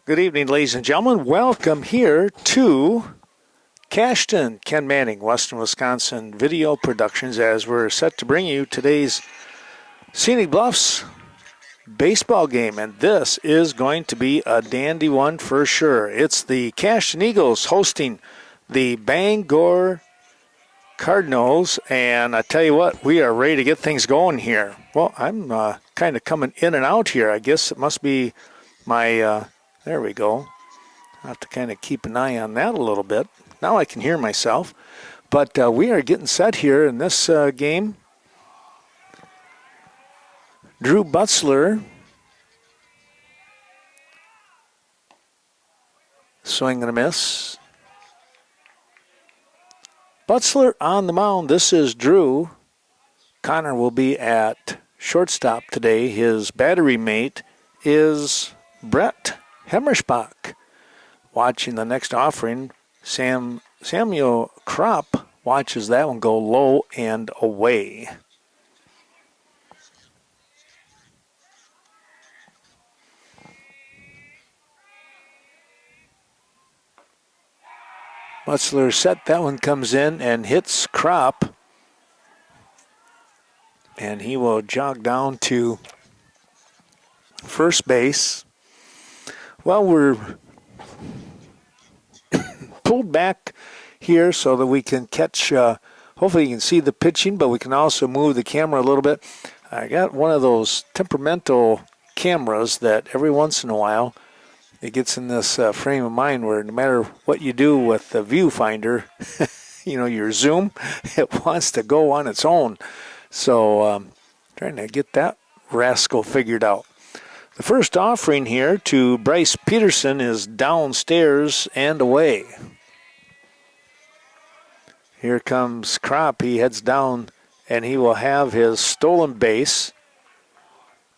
Good evening, ladies and gentlemen. Welcome here to Cashton, Ken Manning, Western Wisconsin Video Productions, as we're set to bring you today's Scenic Bluffs baseball game. And this is going to be a dandy one for sure. It's the Cashton Eagles hosting the Bangor Cardinals. And I tell you what, we are ready to get things going here. Well, I'm kind of coming in and out here. I guess it must be my... there we go. I have to kind of keep an eye on that a little bit. Now I can hear myself. But we are getting set here in this game. Drew Butzler swing and a miss. Butzler on the mound. This is Drew. Connor will be at shortstop today. His battery mate is Brett Hemmerspach. Watching the next offering, Samuel Kropp watches that one go low and away. Butzler set, that one comes in and hits Kropp. And he will jog down to first base. Well, we're pulled back here so that we can catch, hopefully you can see the pitching, but we can also move the camera a little bit. I got one of those temperamental cameras that every once in a while it gets in this frame of mind where no matter what you do with the viewfinder, your zoom, it wants to go on its own. So trying to get that rascal figured out. The first offering here to Bryce Peterson is downstairs and away. Here comes Kropp. He heads down and he will have his stolen base.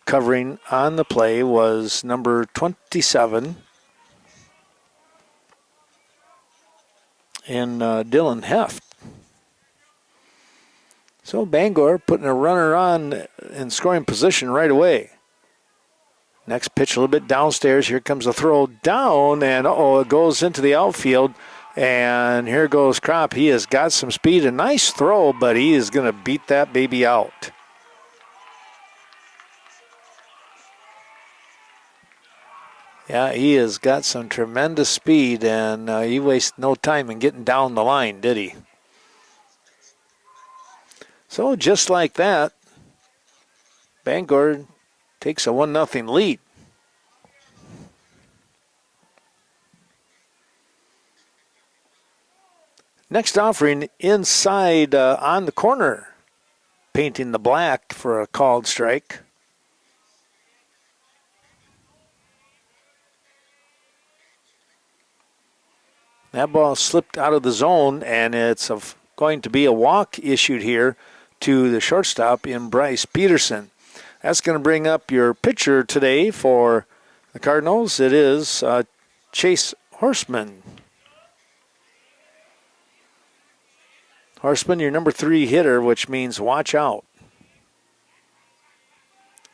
Covering on the play was number 27 in Dylan Heft. So Bangor putting a runner on in scoring position right away. Next pitch a little bit downstairs. Here comes a throw down, and it goes into the outfield. And here goes Kropp. He has got some speed. A nice throw, but he is going to beat that baby out. Yeah, he has got some tremendous speed, and he wasted no time in getting down the line, did he? So just like that, Bangor takes a 1-0 lead. Next offering inside on the corner, painting the black for a called strike. That ball slipped out of the zone, and it's going to be a walk issued here to the shortstop in Bryce Peterson. That's going to bring up your pitcher today for the Cardinals. It is Chase Horseman. Horseman, your number 3 hitter, which means watch out.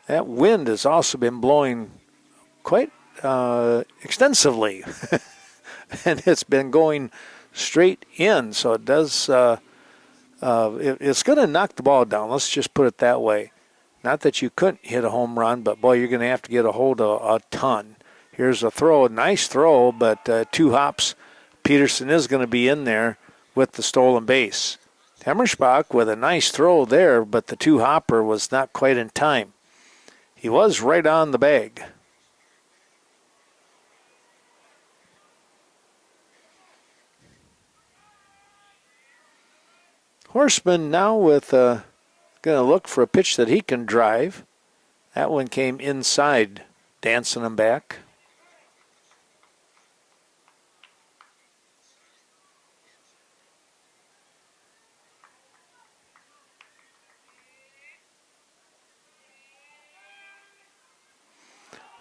That wind has also been blowing quite extensively. And it's been going straight in, so it does. It's going to knock the ball down. Let's just put it that way. Not that you couldn't hit a home run, but, boy, you're going to have to get a hold of a ton. Here's a throw, a nice throw, but 2 hops. Peterson is going to be in there with the stolen base. Hemmerspach with a nice throw there, but the 2-hopper was not quite in time. He was right on the bag. Horseman now with going to look for a pitch that he can drive. That one came inside, dancing him back.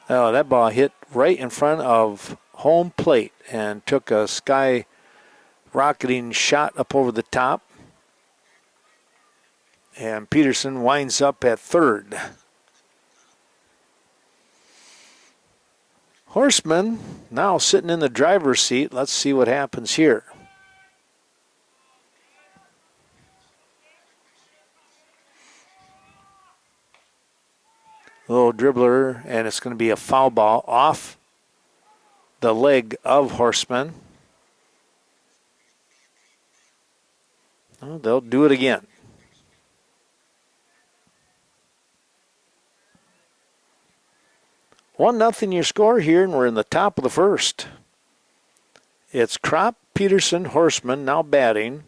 Oh, that ball hit right in front of home plate and took a sky rocketing shot up over the top. And Peterson winds up at third. Horseman now sitting in the driver's seat. Let's see what happens here. Little dribbler, and it's going to be a foul ball off the leg of Horseman. Well, they'll do it again. 1-0 your score here, and we're in the top of the first. It's Kropp, Peterson, Horseman now batting.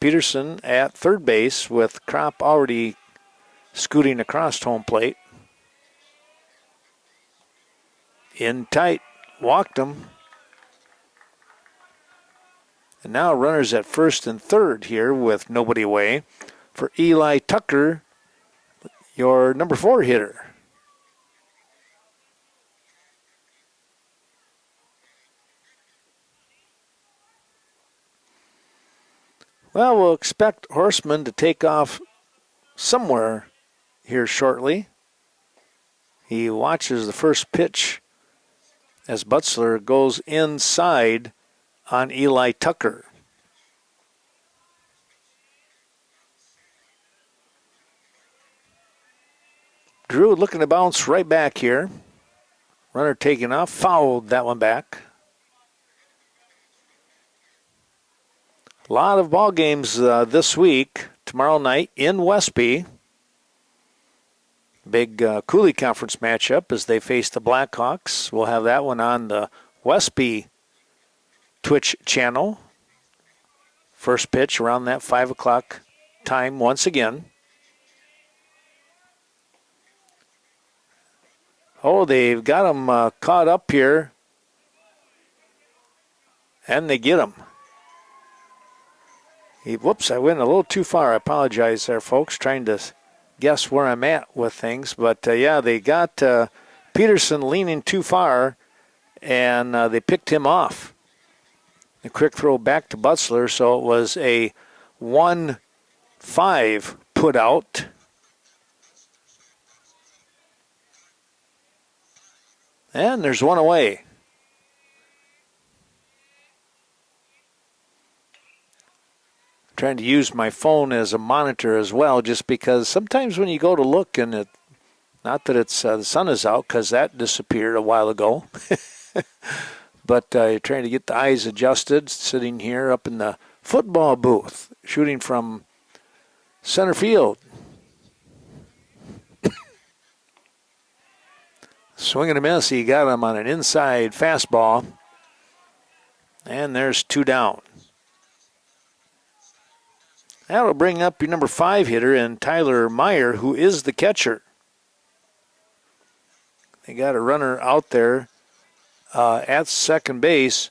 Peterson at third base with Kropp already scooting across home plate. In tight, walked him. And now runners at first and third here with nobody away for Eli Tucker, your number 4 hitter. Well, we'll expect Horseman to take off somewhere here shortly. He watches the first pitch as Butzler goes inside on Eli Tucker. Drew looking to bounce right back here. Runner taking off, fouled that one back. A lot of ball games this week. Tomorrow night in Westby. Big Cooley Conference matchup as they face the Blackhawks. We'll have that one on the Westby Twitch channel. First pitch around that 5 o'clock time once again. Oh, they've got him caught up here. And they get him. Whoops, I went a little too far. I apologize there, folks, trying to guess where I'm at with things. But, yeah, they got Peterson leaning too far, and they picked him off. A quick throw back to Butzler, so it was a 1-5 put out. And there's one away. Trying to use my phone as a monitor as well, just because sometimes when you go to look and it, not that it's the sun is out because that disappeared a while ago, but you're trying to get the eyes adjusted, sitting here up in the football booth, shooting from center field. Swing and a miss, he got him on an inside fastball, and there's 2 down. That'll bring up your number 5 hitter and Tyler Meyer, who is the catcher. They got a runner out there at second base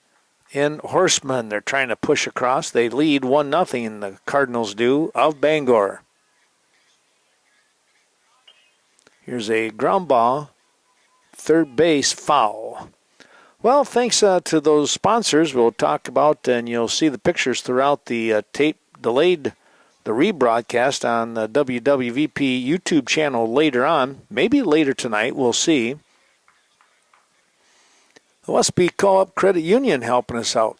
in Horseman. They're trying to push across. They lead 1-0, the Cardinals do, of Bangor. Here's a ground ball, third base foul. Well, thanks to those sponsors we'll talk about, and you'll see the pictures throughout the tape delayed the rebroadcast on the WWVP YouTube channel later on, maybe later tonight, we'll see. The Westby Co-op Credit Union helping us out.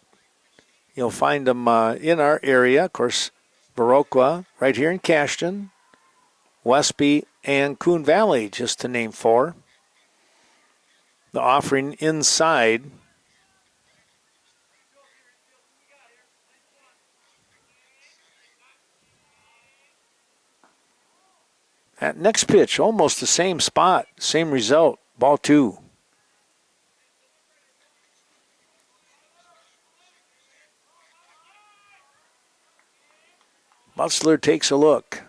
You'll find them in our area, of course, Viroqua, right here in Cashton, Westby, and Coon Valley, just to name 4. The offering inside. That next pitch, almost the same spot, same result, ball 2. Butzler takes a look.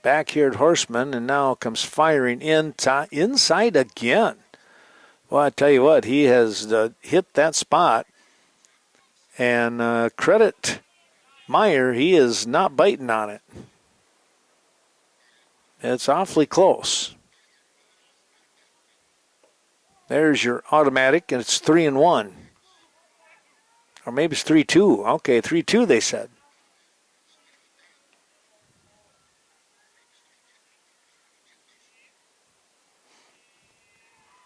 Back here at Horseman, and now comes firing inside again. Well, I tell you what, he has hit that spot. And credit Meyer, he is not biting on it. It's awfully close. There's your automatic, and it's 3-1. Or maybe it's 3-2. Okay, 3-2 they said.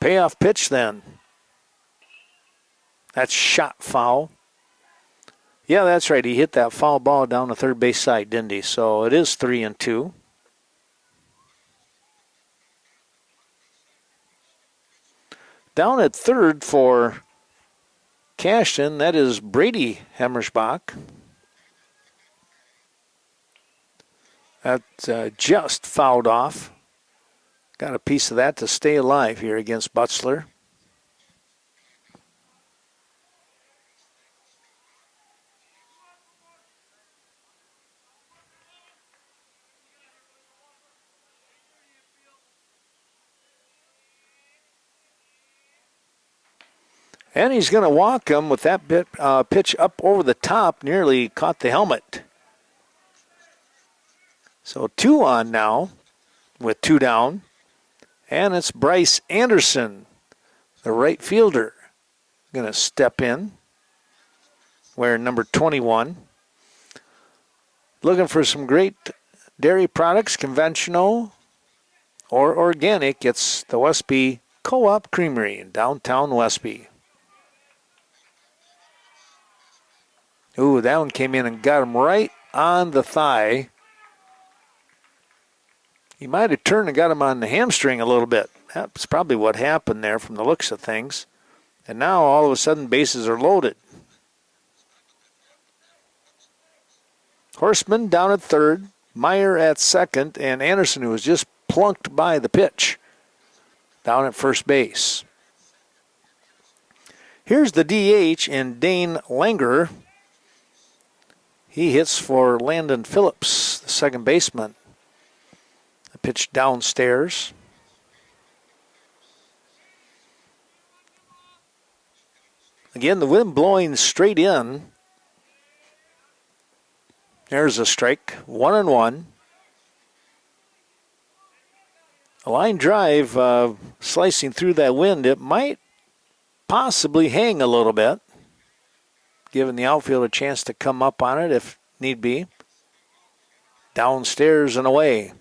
Payoff pitch then. That's shot foul. Yeah, that's right. He hit that foul ball down the third base side, didn't he? So it is 3-2. Down at third for Cashton, that is Brady Hemmersbach. That just fouled off. Got a piece of that to stay alive here against Butzler. And he's going to walk him with that pitch up over the top, nearly caught the helmet. So 2 on now with 2 down. And it's Bryce Anderson, the right fielder, going to step in, wearing number 21. Looking for some great dairy products, conventional or organic. It's the Westby Co-op Creamery in downtown Westby. Ooh, that one came in and got him right on the thigh. He might have turned and got him on the hamstring a little bit. That's probably what happened there from the looks of things. And now all of a sudden bases are loaded. Horseman down at third, Meyer at second, and Anderson, who was just plunked by the pitch, down at first base. Here's the DH in Dane Langer. He hits for Landon Phillips, the second baseman. The pitch downstairs. Again, the wind blowing straight in. There's a strike, 1-1. A line drive slicing through that wind. It might possibly hang a little bit, giving the outfield a chance to come up on it if need be. Downstairs and away.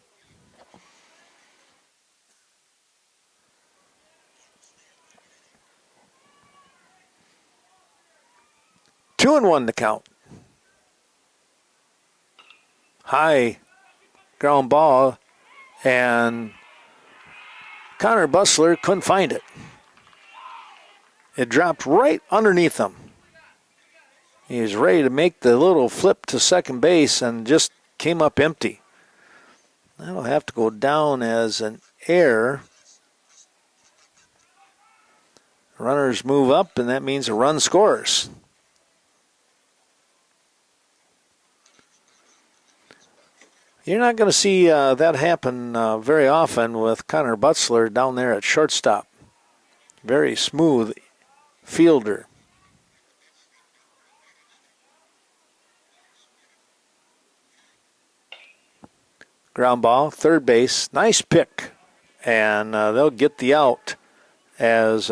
Two and one the count. High ground ball, and Connor Butzler couldn't find it. It dropped right underneath him. He was ready to make the little flip to second base and just came up empty. That'll have to go down as an error. Runners move up, and that means a run scores. You're not going to see that happen very often with Connor Butzler down there at shortstop. Very smooth fielder. Ground ball, third base, nice pick. And they'll get the out as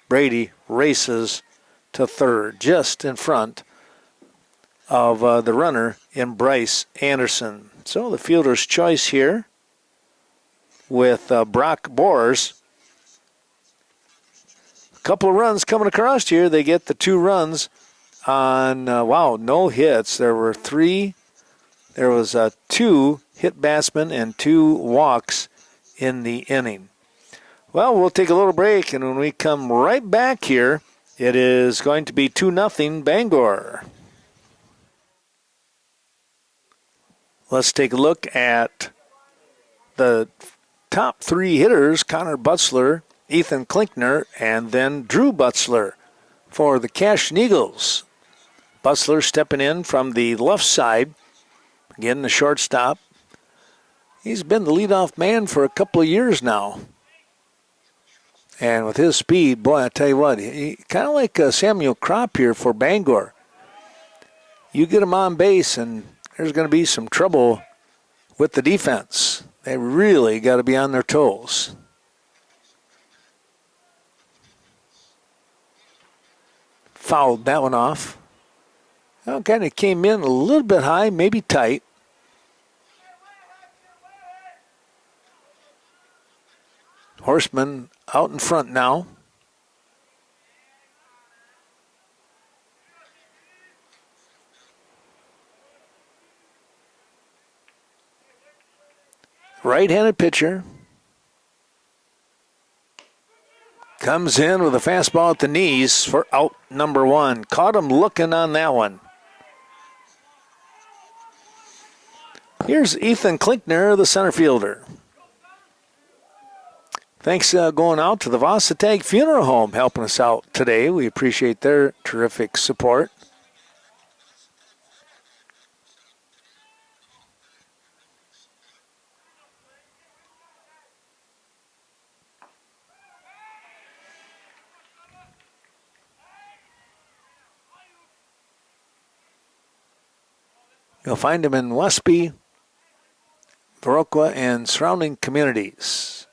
Brady races to third, just in front of the runner in Bryce Anderson. So the fielder's choice here with Brock Boers. A couple of runs coming across here. They get the 2 runs on, no hits. There were 3. There was 2 hit batsmen and 2 walks in the inning. Well, we'll take a little break, and when we come right back here, it is going to be 2-0 Bangor. Let's take a look at the top 3 hitters, Connor Butzler, Ethan Klinkner, and then Drew Butzler for the Cashton Eagles. Butzler stepping in from the left side, again the shortstop. He's been the leadoff man for a couple of years now. And with his speed, boy, I tell you what, he kind of like Samuel Kropp here for Bangor. You get him on base, and there's going to be some trouble with the defense. They really got to be on their toes. Fouled that one off. Well, kind of came in a little bit high, maybe tight. Horseman out in front now. right-handed pitcher. Comes in with a fastball at the knees for out number one. Caught him looking on that one. Here's Ethan Klinkner, the center fielder. Thanks going out to the Varsity Funeral Home helping us out today. We appreciate their terrific support. You'll find them in Westby, Viroqua, and surrounding communities.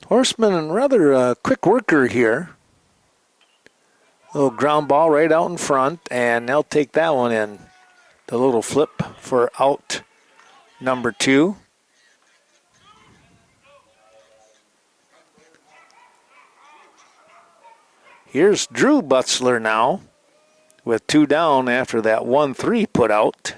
Horseman and rather quick worker here. Little ground ball right out in front, and they'll take that one in. The little flip for out number two. Here's Drew Butzler now with two down after that 1-3 put out.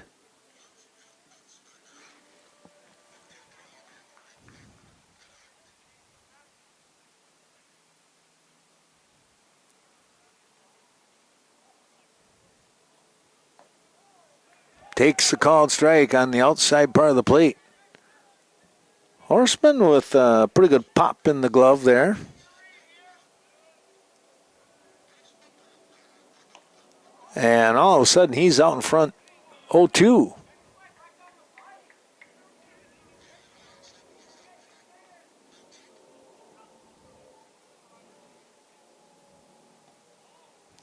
Takes the called strike on the outside part of the plate. Horseman with a pretty good pop in the glove there. And all of a sudden, he's out in front 0-2.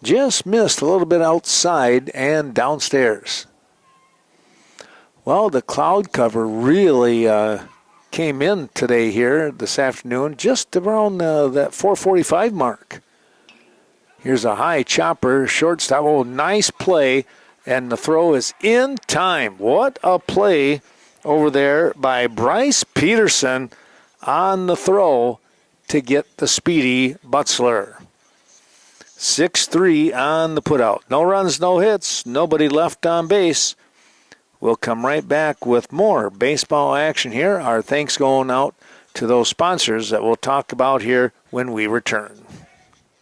Just missed a little bit outside and downstairs. Well, the cloud cover really came in today here this afternoon, just around that 4:45 mark. Here's a high chopper, shortstop. Oh, nice play, and the throw is in time. What a play over there by Bryce Peterson on the throw to get the speedy Butzler. 6-3 on the putout. No runs, no hits, nobody left on base. We'll come right back with more baseball action here. Our thanks going out to those sponsors that we'll talk about here when we return.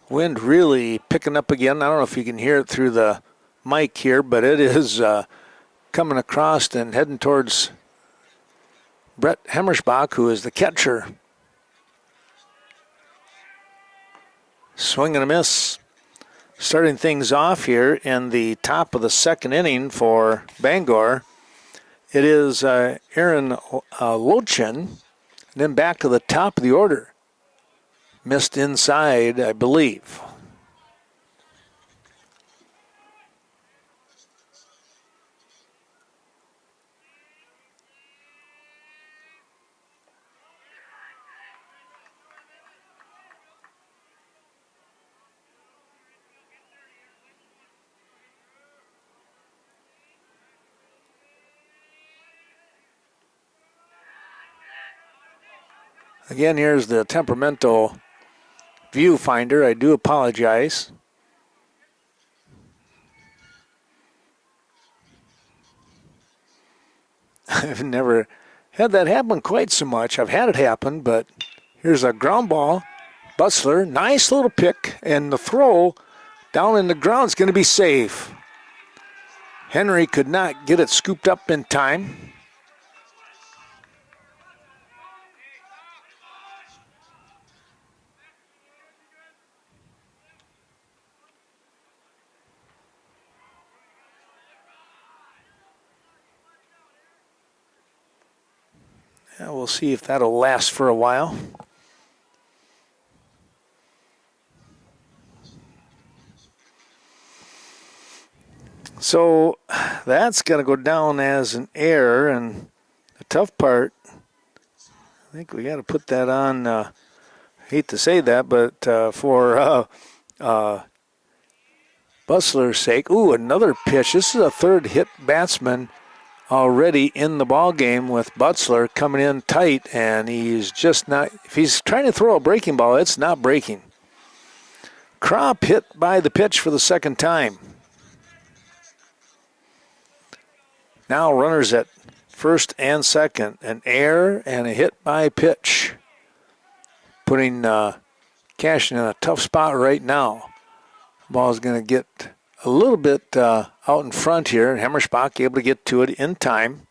Wind really picking up again. I don't know if you can hear it through the mic here, but it is coming across and heading towards Brett Hemmersbach, who is the catcher. Swing and a miss. Starting things off here in the top of the second inning for Bangor. It is Aaron Lochin, and then back to the top of the order. Missed inside, I believe. Again, here's the temperamental viewfinder. I do apologize. I've never had that happen quite so much. I've had it happen, but here's a ground ball. Butzler, nice little pick, and the throw down in the ground is going to be safe. Henry could not get it scooped up in time. Yeah, we'll see if that'll last for a while. So that's going to go down as an error, and the tough part, I think we got to put that on, hate to say that, but for Butzler's sake. Ooh, another pitch. This is a third hit batsman already in the ball game with Butzler coming in tight, and he's just not, if he's trying to throw a breaking ball, it's not breaking. Crop hit by the pitch for the second time. Now runners at first and second. An error and a hit by pitch. Putting Cashton in a tough spot right now. Ball's going to get a little bit out in front here. Hemmersbach able to get to it in time.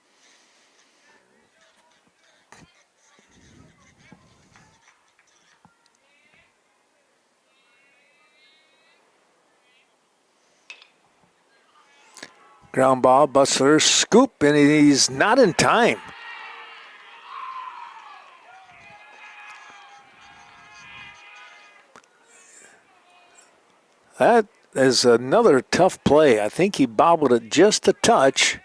Ground ball, Butler scoop, and he's not in time. That is another tough play. I think he bobbled it just a touch.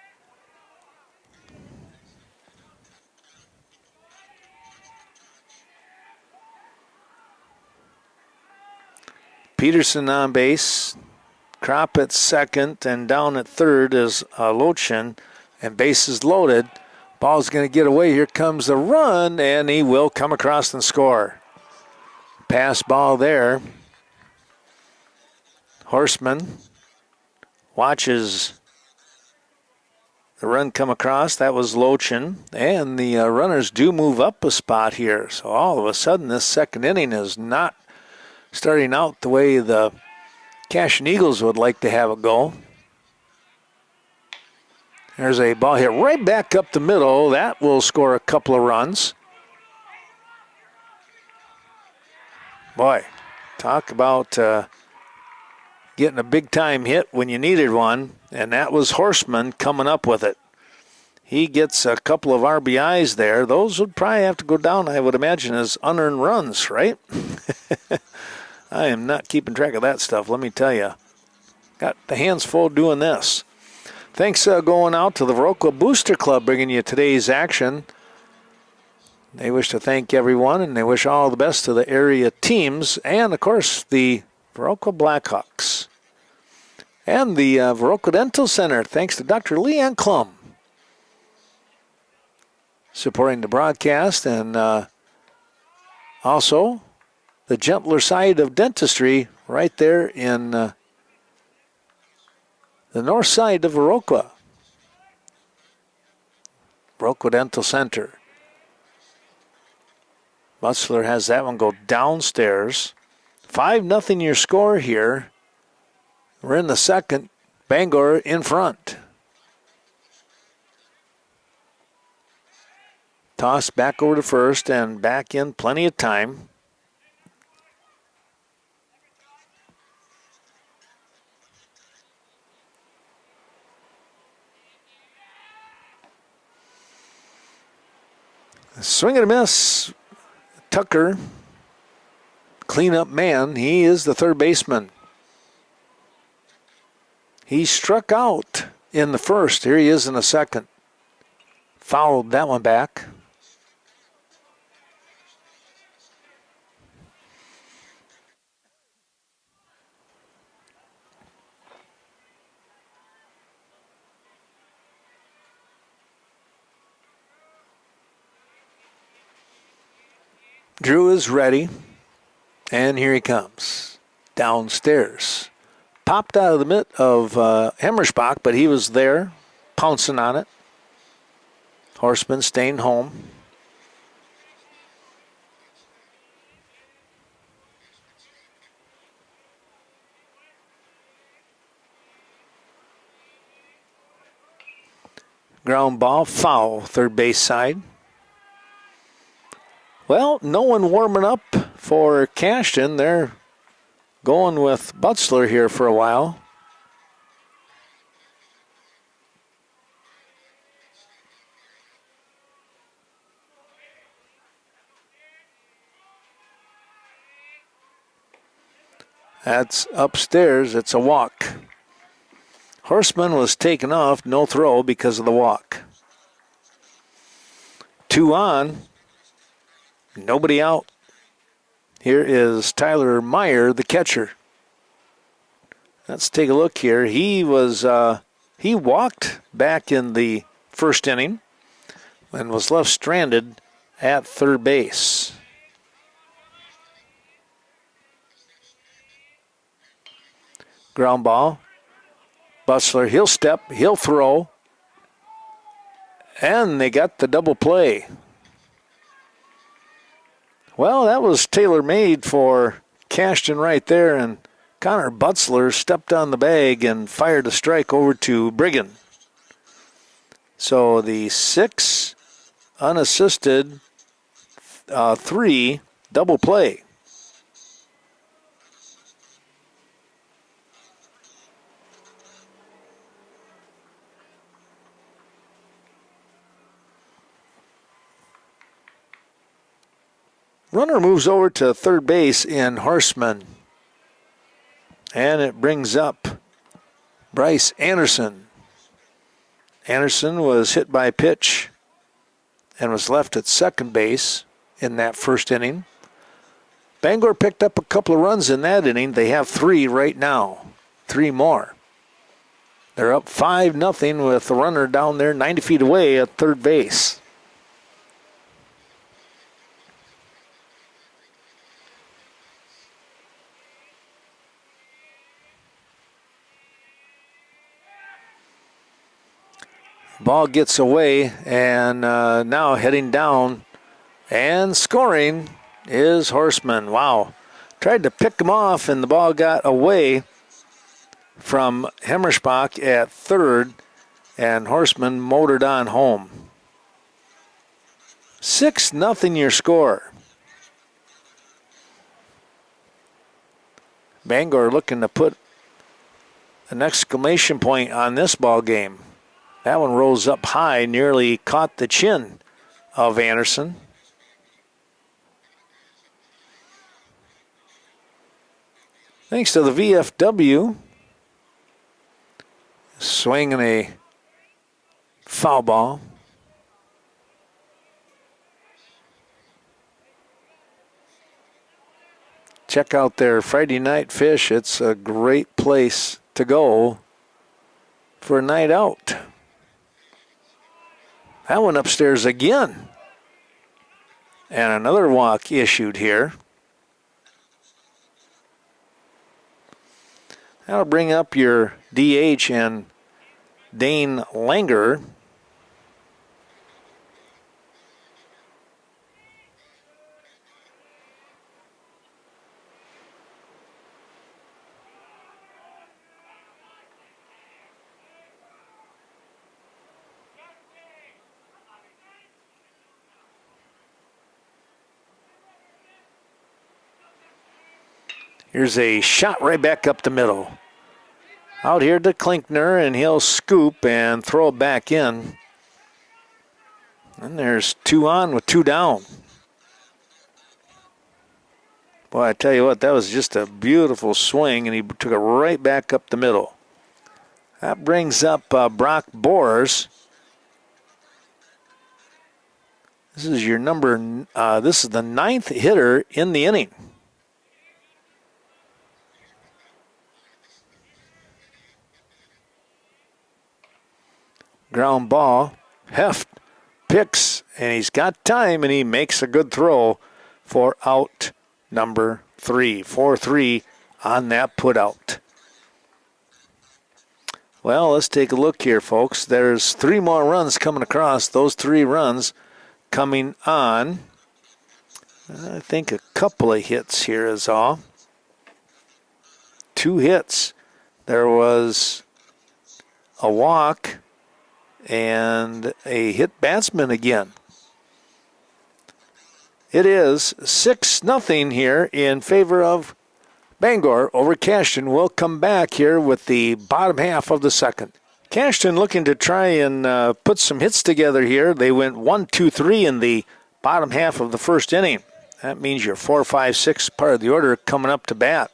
Peterson on base. Crop at second, and down at third is Lochin, and bases loaded. Ball's going to get away. Here comes the run, and he will come across and score. Pass ball there. Horseman watches the run come across. That was Lochin, and the runners do move up a spot here. So all of a sudden, this second inning is not starting out the way the Cashton Eagles would like to have it go. There's a ball hit right back up the middle. That will score a couple of runs. Boy, talk about getting a big-time hit when you needed one, and that was Horseman coming up with it. He gets a couple of RBIs there. Those would probably have to go down, I would imagine, as unearned runs, right? I am not keeping track of that stuff, let me tell you. Got the hands full doing this. Thanks going out to the Viroqua Booster Club bringing you today's action. They wish to thank everyone, and they wish all the best to the area teams and, of course, the Viroqua Blackhawks. And the Viroqua Dental Center, thanks to Dr. Leanne Klum, supporting the broadcast, and also the gentler side of dentistry right there in the north side of Viroqua. Viroqua Dental Center. Butler has that one go downstairs. 5-0 your score here. We're in the second. Bangor in front. Toss back over to first and back in plenty of time. Swing and a miss. Tucker, cleanup man. He is the third baseman. He struck out in the first. Here he is in the second. Fouled that one back. Drew is ready, and here he comes downstairs. Popped out of the mitt of Hemmersbach, but he was there, pouncing on it. Horseman staying home. Ground ball, foul, third base side. Well, no one warming up for Cashton. They're going with Butler here for a while. That's upstairs. It's a walk. Horseman was taken off, no throw because of the walk. 2 on. Nobody out. Here is Tyler Meyer, the catcher. Let's take a look here. He walked back in the first inning and was left stranded at third base. Ground ball. Butler, he'll step, he'll throw. And they got the double play. Well, that was tailor-made for Cashton right there, and Connor Butzler stepped on the bag and fired a strike over to Brigham. So the 6 unassisted, 3 double play. Runner moves over to third base in Horseman. And it brings up Bryce Anderson. Anderson was hit by a pitch and was left at second base in that first inning. Bangor picked up a couple of runs in that inning. They have 3 right now. 3 more. They're up 5-0 with the runner down there 90 feet away at third base. Ball gets away, and now heading down and scoring is Horseman. Wow. Tried to pick him off, and the ball got away from Hemmerspach at third, and Horseman motored on home. 6-0 your score. Bangor looking to put an exclamation point on this ball game. That one rose up high, nearly caught the chin of Anderson. Thanks to the VFW. Swinging a foul ball. Check out their Friday Night Fish. It's a great place to go for a night out. That one upstairs again. And another walk issued here. That'll bring up your DH and Dane Langer. Here's a shot right back up the middle. Out here to Klinkner, and he'll scoop and throw it back in. And there's 2 on with 2 down. Boy, I tell you what, that was just a beautiful swing, and he took it right back up the middle. That brings up Brock Boers. This is your this is the 9th hitter in the inning. Ground ball. Heft picks, and he's got time, and he makes a good throw for out number 3. 4-3 on that put out. Well, let's take a look here, folks. There's 3 more runs coming across. Those 3 runs coming on. I think a couple of hits here is all. 2 hits. There was a walk and a hit batsman again. It is 6-0 here in favor of Bangor over Cashton. We'll come back here with the bottom half of the second. Cashton looking to try and put some hits together here. They went 1-2-3 in the bottom half of the first inning. That means your 4, 5, 6 part of the order coming up to bat,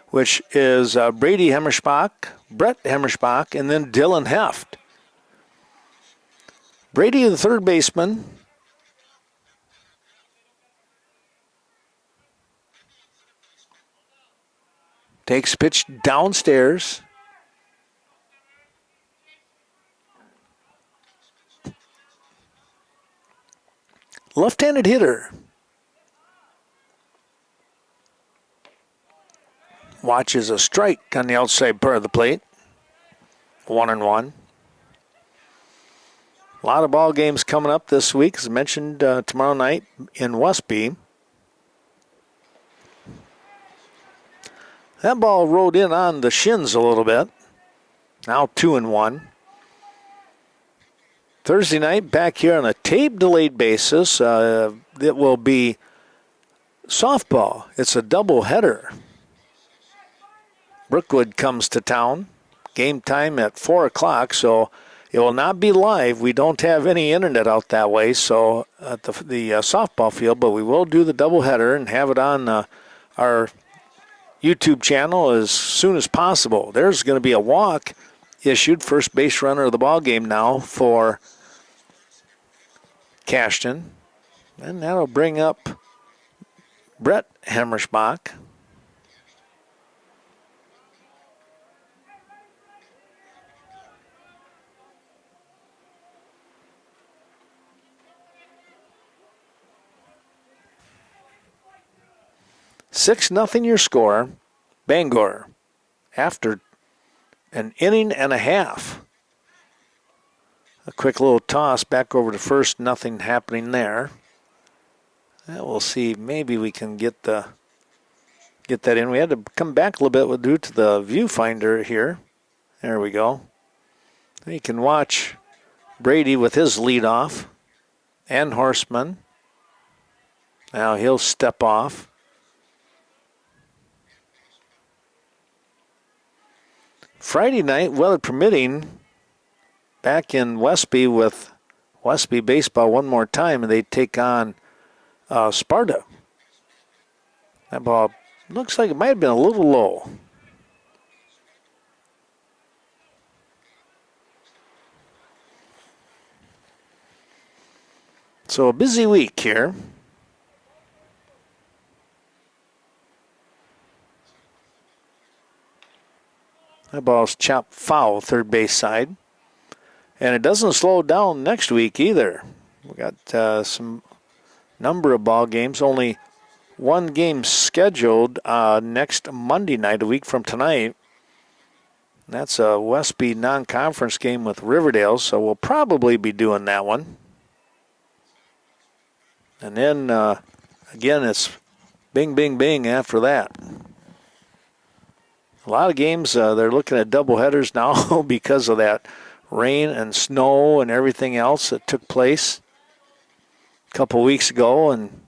which is Brady Hemmerspach, Brett Hemmerspach, and then Dylan Heft. Brady, the third baseman. Takes pitch downstairs. Left-handed hitter. watches a strike on the outside part of the plate. 1-1. A lot of ball games coming up this week, as mentioned, tomorrow night in Westby. That ball rode in on the shins a little bit. Now 2-1. Thursday night, back here on a tape-delayed basis, it will be softball. It's a doubleheader. Brookwood comes to town. Game time at 4 o'clock, so it will not be live. We don't have any internet out that way, so at the softball field, but we will do the doubleheader and have it on our YouTube channel as soon as possible. There's going to be a walk issued, first base runner of the ball game now for Cashton, and that'll bring up Brett Hammersbach. Six nothing your score, Bangor, after an inning and a half. A quick little toss back over to first, nothing happening there. And we'll see, maybe we can get that in. We had to come back a little bit due to the viewfinder here. There we go. You can watch Brady with his leadoff and Horseman. Now he'll step off. Friday night, weather permitting, back in Westby with Westby baseball one more time, and they take on Sparta. That ball looks like it might have been a little low. So a busy week here. That ball's chopped foul, third base side. And it doesn't slow down next week either. We got some number of ball games. Only one game scheduled next Monday night, a week from tonight. That's a Westby non-conference game with Riverdale, so we'll probably be doing that one. And then, again, it's bing, bing, bing after that. A lot of games, they're looking at doubleheaders now because of that rain and snow and everything else that took place a couple weeks ago. And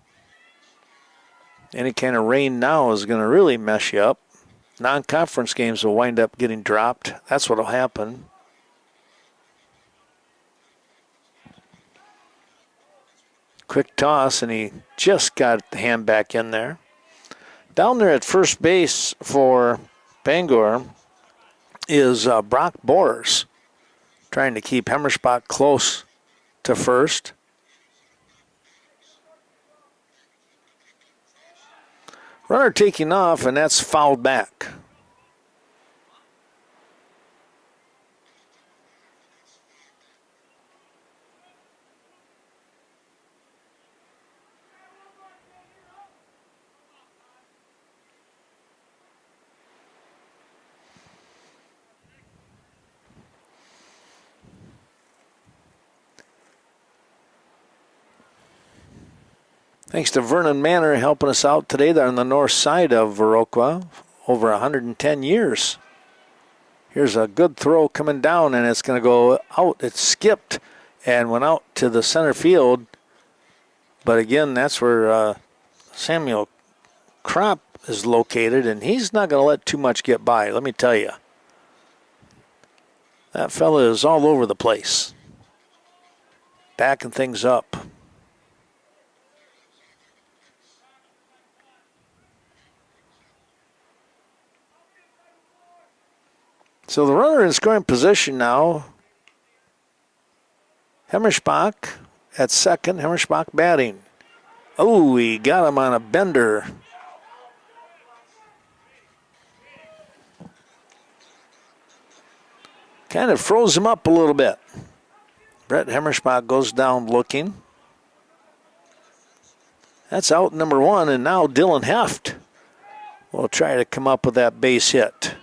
any kind of rain now is going to really mess you up. Non-conference games will wind up getting dropped. That's what will happen. Quick toss, and he just got the hand back in there. Down there at first base for Bangor is Brock Boers, trying to keep Hemmersbach close to first. Runner taking off, and that's fouled back. Thanks to Vernon Manor helping us out today. They're on the north side of Viroqua, over 110 years. Here's a good throw coming down, and it's going to go out. It skipped and went out to the center field. But again, that's where Samuel Kropp is located, and he's not going to let too much get by, let me tell you. That fella is all over the place, backing things up. So the runner in scoring position now. Hemmersbach at second. Hemmersbach batting. Oh, he got him on a bender. Kind of froze him up a little bit. Brett Hemmersbach goes down looking. That's out number one, and now Dylan Heft will try to come up with that base hit.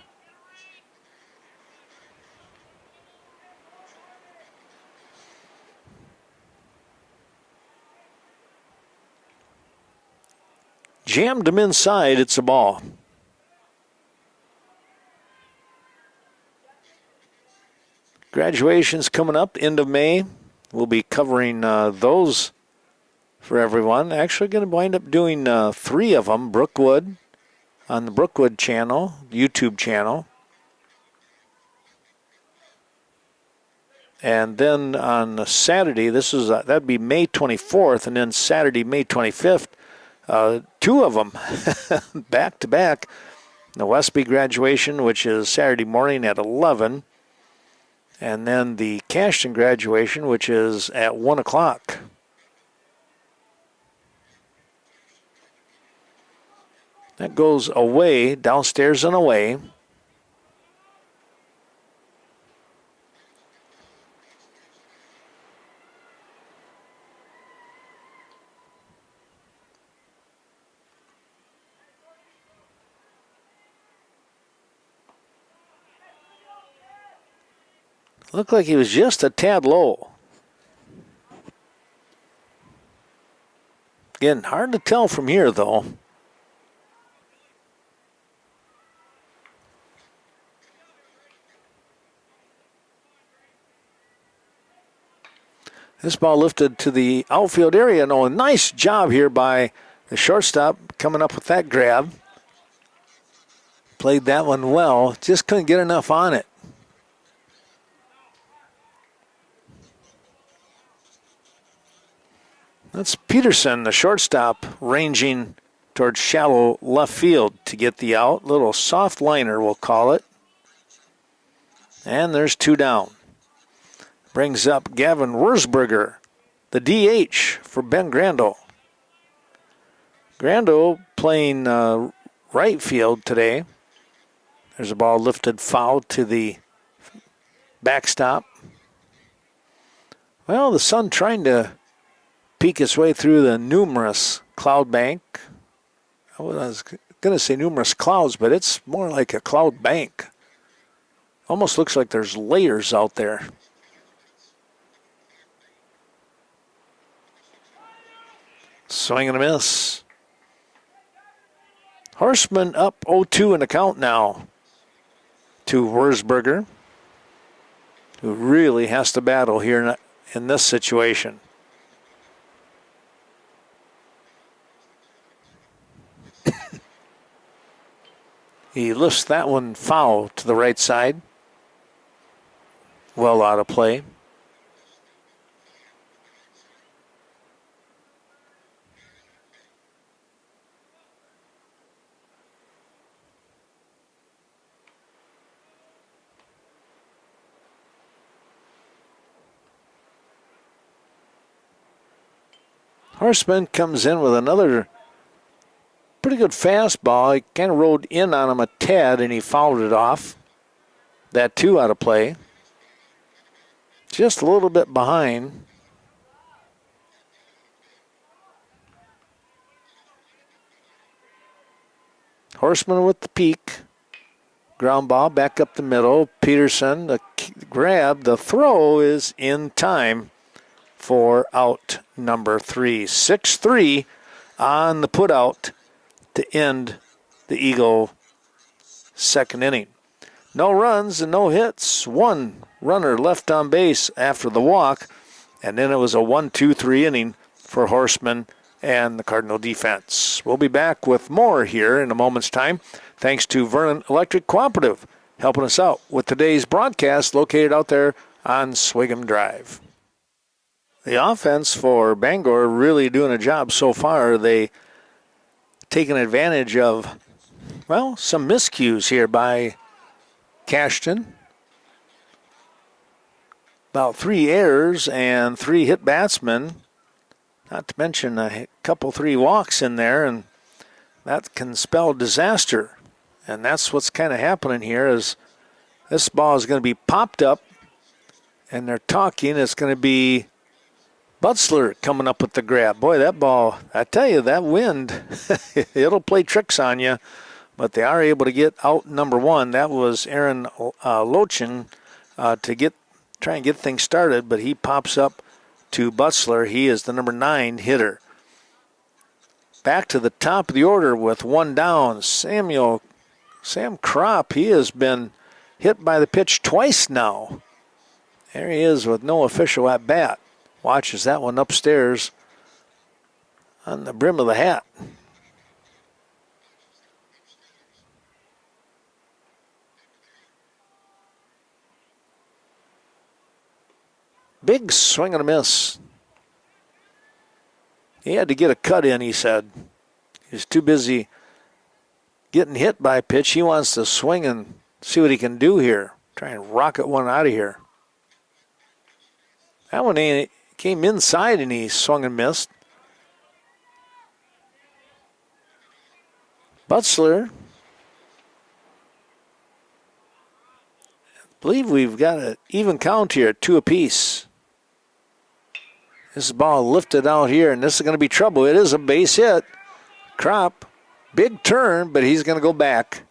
Jammed him inside. It's a ball. Graduation's coming up, end of May. We'll be covering those for everyone. Actually going to wind up doing 3 of them. Brookwood on the Brookwood channel, YouTube channel. And then on Saturday, that'd be May 24th, and then Saturday, May 25th, 2 of them back to back. The Westby graduation, which is Saturday morning at 11. And then the Cashton graduation, which is at 1 o'clock. That goes away, downstairs and away. Looked like he was just a tad low. Again, hard to tell from here, though. This ball lifted to the outfield area. No, a nice job here by the shortstop coming up with that grab. Played that one well. Just couldn't get enough on it. That's Peterson, the shortstop, ranging towards shallow left field to get the out. Little soft liner, we'll call it. And there's 2 down. Brings up Gavin Wurzberger, the DH for Ben Grando. Grando playing right field today. There's a ball lifted foul to the backstop. Well, the sun trying to peek its way through the numerous cloud bank. I was going to say numerous clouds, but it's more like a cloud bank. Almost looks like there's layers out there. Swing and a miss. Horseman up 0-2 in the count now to Wurzberger, who really has to battle here in this situation. He lifts that one foul to the right side. Well out of play. Horseman comes in with another pretty good fastball. He kind of rode in on him a tad, and he fouled it off. That 2 out of play. Just a little bit behind. Horseman with the peak. Ground ball back up the middle. Peterson, the grab. The throw is in time for out number 3. 6-3 on the putout to end the Eagle second inning. No runs and no hits. 1 runner left on base after the walk, and then it was a 1-2-3 inning for Horseman and the Cardinal defense. We'll be back with more here in a moment's time, thanks to Vernon Electric Cooperative helping us out with today's broadcast located out there on Swigum Drive. The offense for Bangor really doing a job so far. They taken advantage of, well, some miscues here by Cashton. About 3 errors and 3 hit batsmen. Not to mention a couple 3 walks in there, and that can spell disaster. And that's what's kind of happening here is this ball is going to be popped up, and they're talking it's going to be Butzler coming up with the grab. Boy, that ball, I tell you, that wind, it'll play tricks on you. but they are able to get out number one. That was Aaron Lochin to try and get things started, but he pops up to Butzler. He is the number 9 hitter. Back to the top of the order with one down, Sam Kropp. He has been hit by the pitch twice now. There he is with no official at bat. Watches that one upstairs on the brim of the hat. Big swing and a miss. He had to get a cut in, he said. He's too busy getting hit by a pitch. He wants to swing and see what he can do here. Try and rocket one out of here. That one came inside and he swung and missed. Butzler. I believe we've got an even count here, 2 apiece. This ball lifted out here, and this is going to be trouble. It is a base hit. Kropp, big turn, but he's going to go back.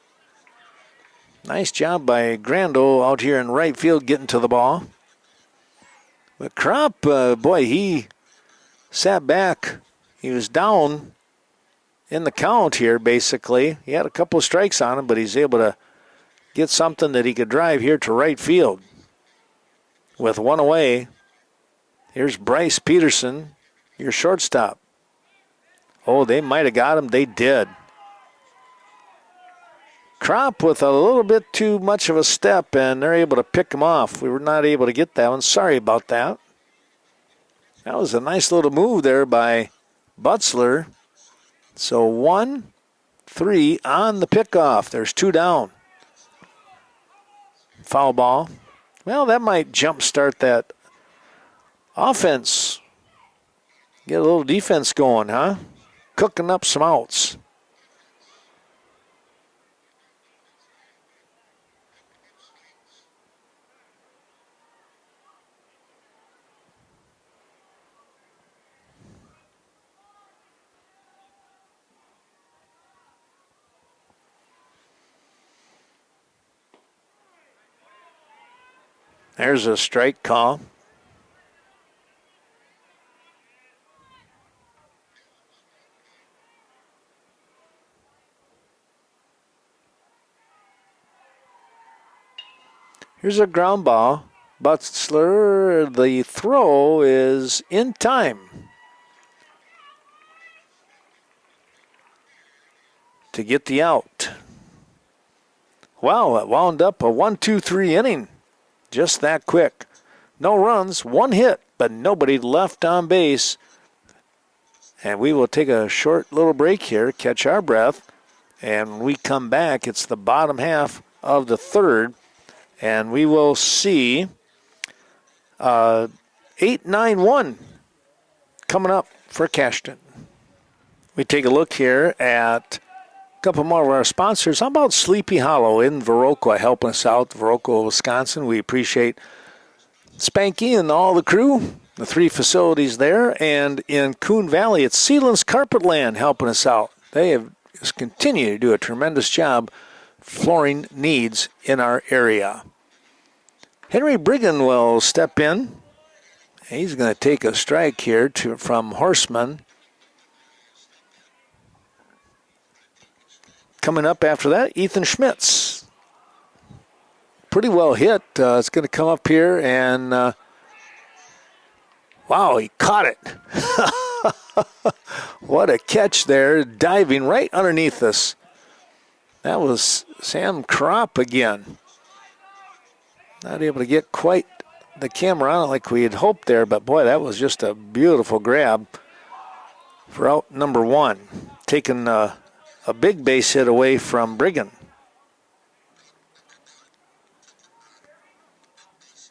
Nice job by Grando out here in right field getting to the ball. But Kropp, boy, he sat back. He was down in the count here, basically. He had a couple of strikes on him, but he's able to get something that he could drive here to right field. With one away, here's Bryce Peterson, your shortstop. Oh, they might have got him. They did. Kropp with a little bit too much of a step, and they're able to pick him off. We were not able to get that one. Sorry about that. That was a nice little move there by Butzler. So 1-3 on the pickoff. There's 2 down. Foul ball. Well, that might jumpstart that offense. Get a little defense going, huh? Cooking up some outs. There's a strike call. Here's a ground ball. Butzler, the throw is in time to get the out. Wow, it wound up a 1-2-3 inning. Just that quick. No runs, 1 hit, but nobody left on base. And we will take a short little break here, catch our breath. And when we come back, it's the bottom half of the third. And we will see 8-9-1 coming up for Cashton. We take a look here at a couple more of our sponsors. How about Sleepy Hollow in Viroqua helping us out, Viroqua, Wisconsin. We appreciate Spanky and all the crew, the 3 facilities there. And in Coon Valley, it's Sealands Carpetland helping us out. They have just continued to do a tremendous job flooring needs in our area. Henry Brigham will step in. He's going to take a strike here from Horseman. Coming up after that, Ethan Schmitz. Pretty well hit. It's going to come up here and, wow, he caught it. What a catch there, diving right underneath us. That was Sam Kropp again. Not able to get quite the camera on it like we had hoped there, but boy, that was just a beautiful grab for out number 1. Taking a big base hit away from Brigham.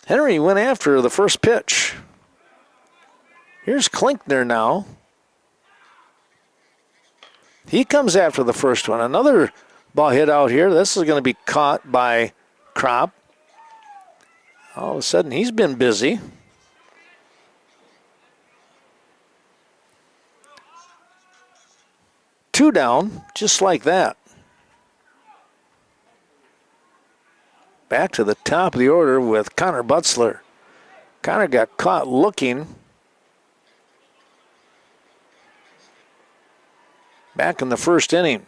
Henry went after the first pitch. Here's Klinkner now. He comes after the first one. Another ball hit out here. This is going to be caught by Kropp. All of a sudden, he's been busy. Two down, just like that. Back to the top of the order with Connor Butzler. Connor got caught looking back in the first inning.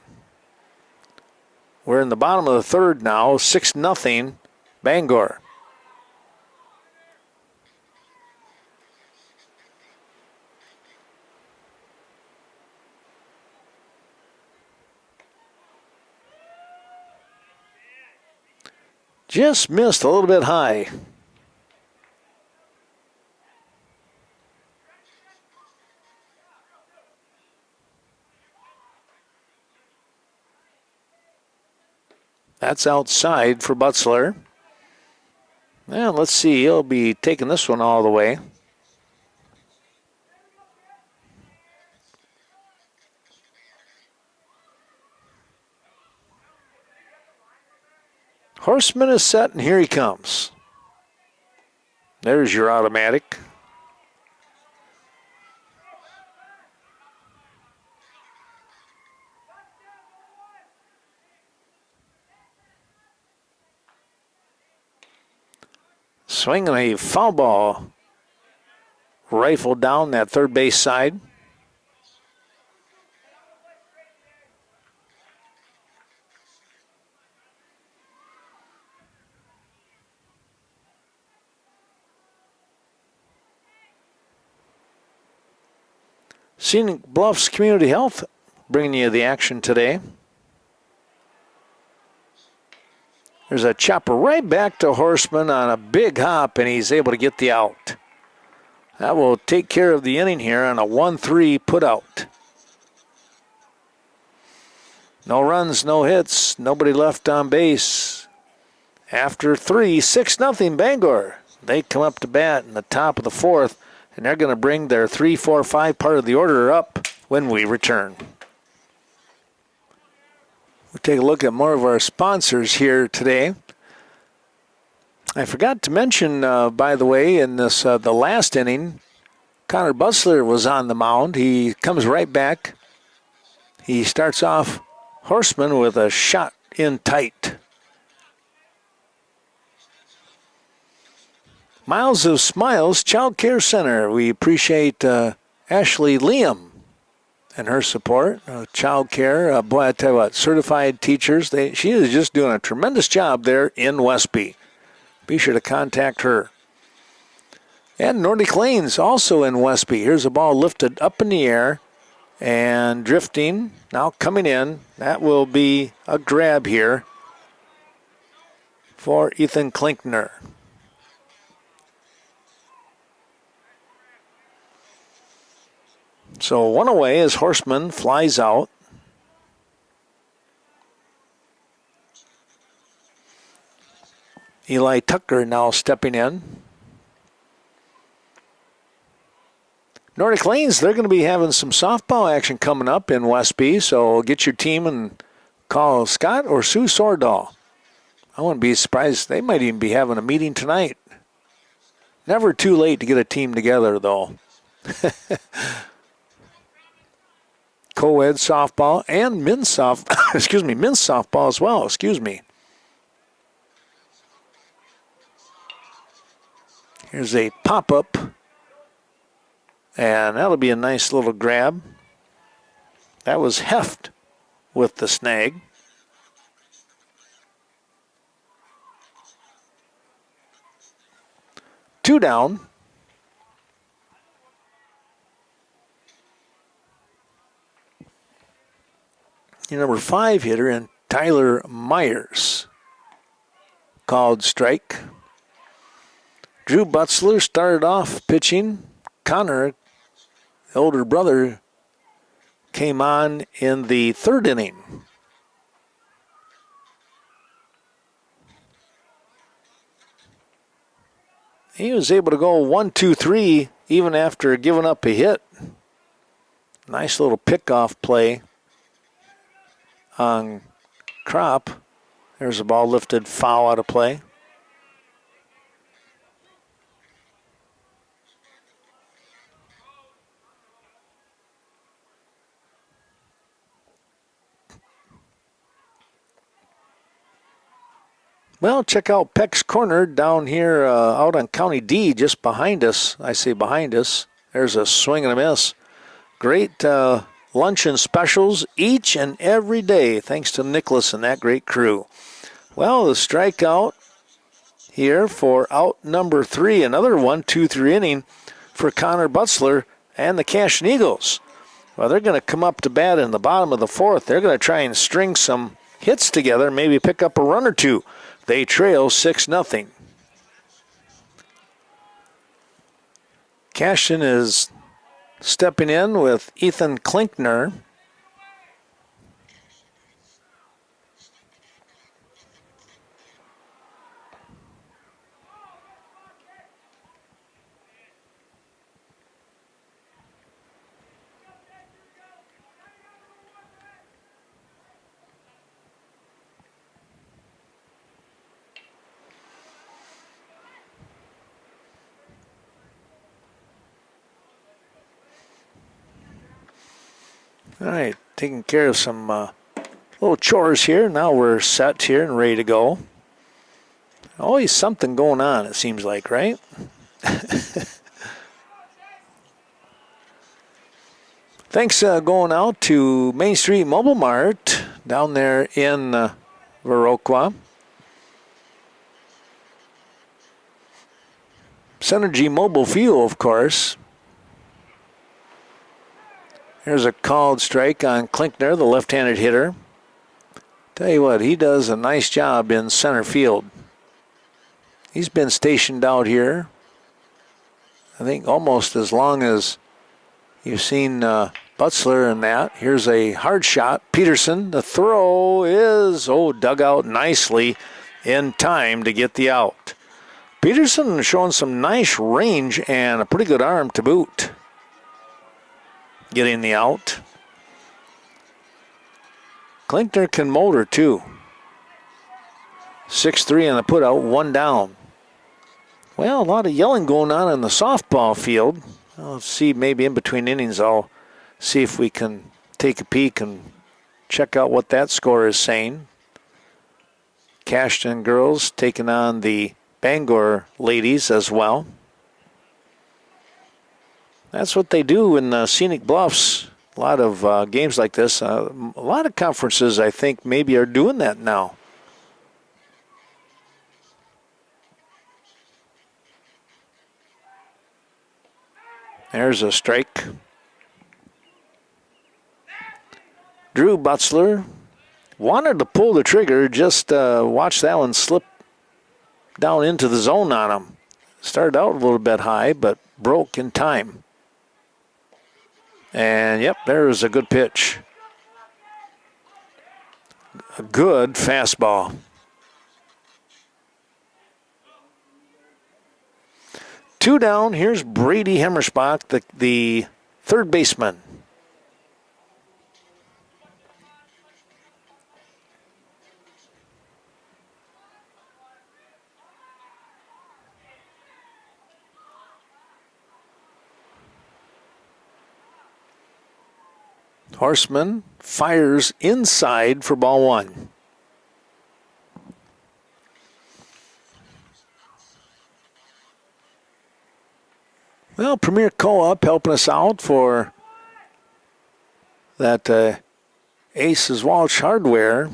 We're in the bottom of the third now, 6-0 Bangor. Just missed a little bit high. That's outside for Butzler. And let's see, he'll be taking this one all the way. Horseman is set, and here he comes. There's your automatic. Swinging a foul ball. Rifled down that third base side. Scenic Bluffs Community Health bringing you the action today. There's a chopper right back to Horseman on a big hop, and he's able to get the out. That will take care of the inning here on a 1-3 putout. No runs, no hits, nobody left on base. After 3, 6-0 Bangor. They come up to bat in the top of the fourth, and they're going to bring their 3, 4, 5 part of the order up when we return. We'll take a look at more of our sponsors here today. I forgot to mention, by the way, in this the last inning, Connor Butzler was on the mound. He comes right back. He starts off Horseman with a shot in tight. Miles of Smiles Child Care Center. We appreciate Ashley Liam and her support. Child care, boy, I tell you what, certified teachers. She is just doing a tremendous job there in Westby. Be sure to contact her. And Nordic Lanes also in Westby. Here's a ball lifted up in the air and drifting. Now coming in. That will be a grab here for Ethan Klinkner. So one away as Horseman flies out. Eli Tucker now stepping in. Nordic Lanes, they're going to be having some softball action coming up in Westby, so get your team and call Scott or Sue Sordahl. I wouldn't be surprised. They might even be having a meeting tonight. Never too late to get a team together, though. Co-ed softball and men's men's softball as well, Here's a pop-up, and that'll be a nice little grab. That was Heft with the snag. Two down. Your number 5 hitter and Tyler Myers called strike. Drew Butzler started off pitching. Connor, the older brother, came on in the third inning. He was able to go 1-2-3 even after giving up a hit. Nice little pickoff play on Crop. There's a ball lifted foul out of play. Well, check out Peck's Corner down here out on County D, just behind us. I say behind us. There's a swing and a miss. Great luncheon specials each and every day, thanks to Nicholas and that great crew. Well, the strikeout here for out number 3, another 1-2-3 inning for Connor Butzler and the Cashton Eagles. Well, they're going to come up to bat in the bottom of the 4th. They're going to try and string some hits together, maybe pick up a run or two. They trail 6-0. Cashton is stepping in with Ethan Klinkner. All right, taking care of some little chores here. Now we're set here and ready to go. Always something going on, it seems like, right? Thanks going out to Main Street Mobile Mart down there in Viroqua. Synergy Mobile Fuel, of course. Here's a called strike on Klinkner, the left-handed hitter. Tell you what, he does a nice job in center field. He's been stationed out here, I think, almost as long as you've seen Butzler and that. Here's a hard shot. Peterson, the throw is, dug out nicely in time to get the out. Peterson showing some nice range and a pretty good arm to boot. Getting the out. Klinkner can motor too. 6-3 on the putout, 1 down. Well, a lot of yelling going on in the softball field. I'll see, maybe in between innings I'll see if we can take a peek and check out what that score is saying. Cashton girls taking on the Bangor ladies as well. That's what they do in Scenic Bluffs. A lot of games like this. A lot of conferences, I think, maybe are doing that now. There's a strike. Drew Butzler wanted to pull the trigger, just watch that one slip down into the zone on him. Started out a little bit high, but broke in time. And, yep, there's a good pitch. A good fastball. Two down. Here's Brady Hemmersbach, the third baseman. Horseman fires inside for ball 1. Well, Premier Co-op helping us out for that Aces Walsh Hardware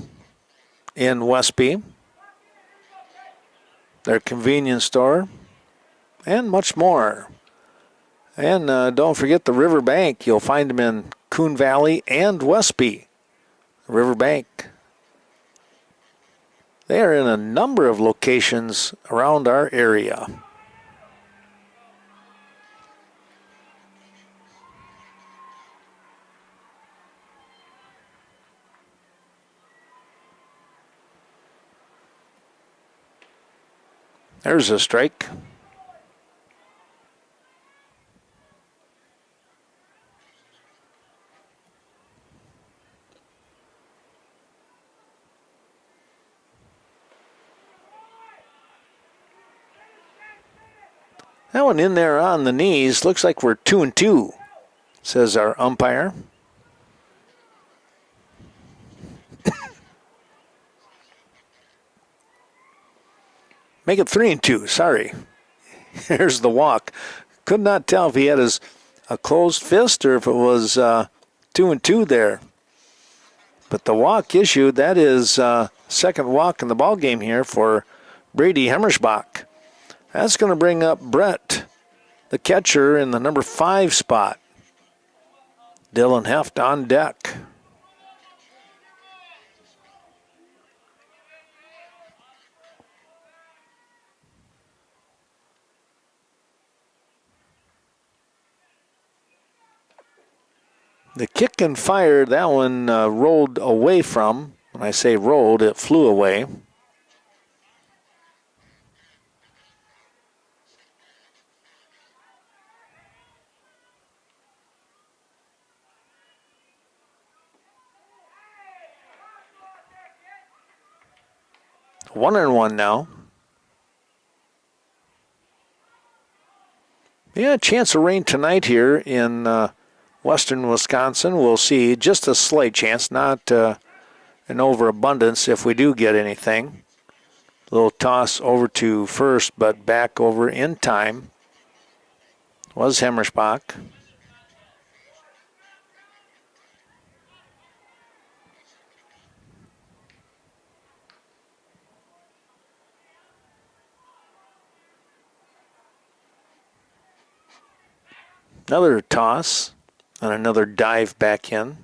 in Westby. Their convenience store and much more. And don't forget the Riverbank. You'll find them in Coon Valley and Westby. Riverbank. They are in a number of locations around our area. There's a strike. That one in there on the knees. Looks like we're 2-2, says our umpire. Make it 3-2. Sorry. Here's the walk. Could not tell if he had a closed fist or if it was 2-2 there. But the walk issued. That is second walk in the ball game here for Brady Hemmersbach. That's going to bring up Brett, the catcher, in the number 5 spot. Dylan Heft on deck. The kick and fire, that one rolled away from. When I say rolled, it flew away. One and one now. Yeah, a chance of rain tonight here in western Wisconsin. We'll see. Just a slight chance, not an overabundance if we do get anything. A little toss over to first, but back over in time was Hemmersbach. Another toss and another dive back in.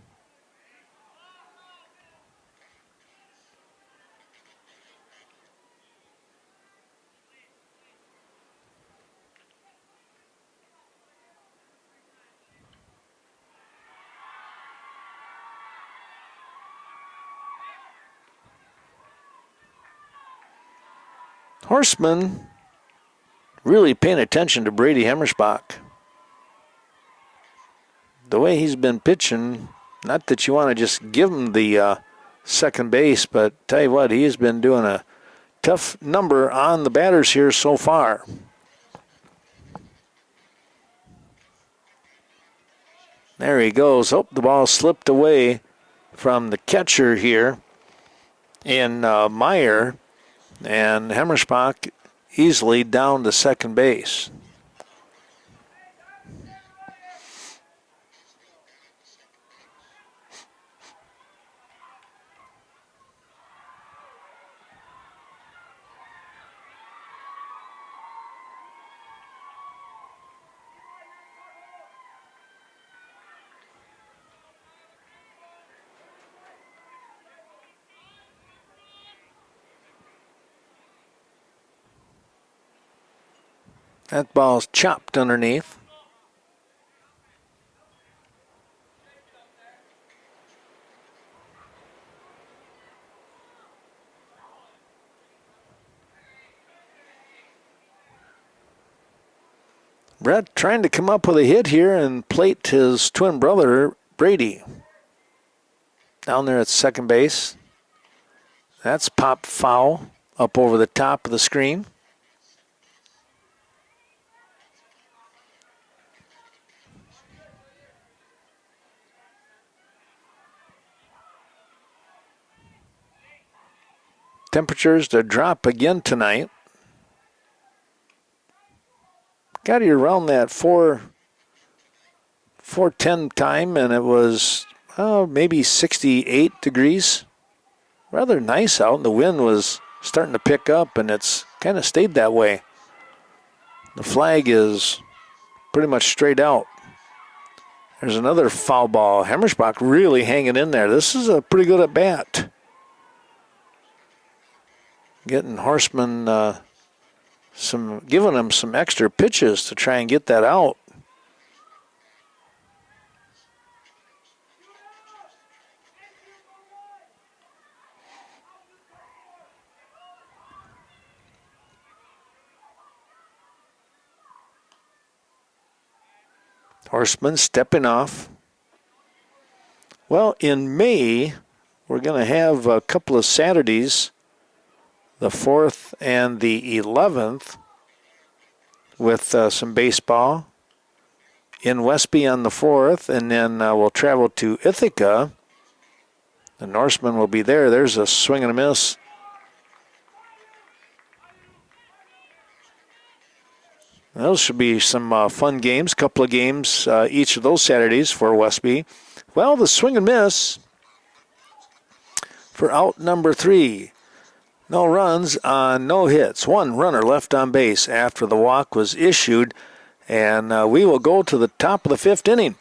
Horseman really paying attention to Brady Hemmersbach. The way he's been pitching, not that you want to just give him the second base, but tell you what, he has been doing a tough number on the batters here so far. There he goes. Oh, the ball slipped away from the catcher here in Meyer, and Hemmersbach easily down to second base. That ball's chopped underneath. Brett trying to come up with a hit here and plate his twin brother, Brady. Down there at second base. That's pop foul up over the top of the screen. Temperatures to drop again tonight. Got here around that 4:10 time, and it was maybe 68 degrees. Rather nice out, and the wind was starting to pick up, and it's kind of stayed that way. The flag is pretty much straight out. There's another foul ball. Hemmersbach really hanging in there. This is a pretty good at bat. Getting Horseman giving him some extra pitches to try and get that out. Horseman stepping off. Well, in May, we're going to have a couple of Saturdays, the 4th and the 11th, with some baseball in Westby on the 4th, and then we'll travel to Ithaca. The Norseman will be there. There's a swing and a miss. Those should be some fun games, couple of games each of those Saturdays for Westby. Well, the swing and miss for out number 3. No runs on no hits. One runner left on base after the walk was issued. And we will go to the top of the 5th inning.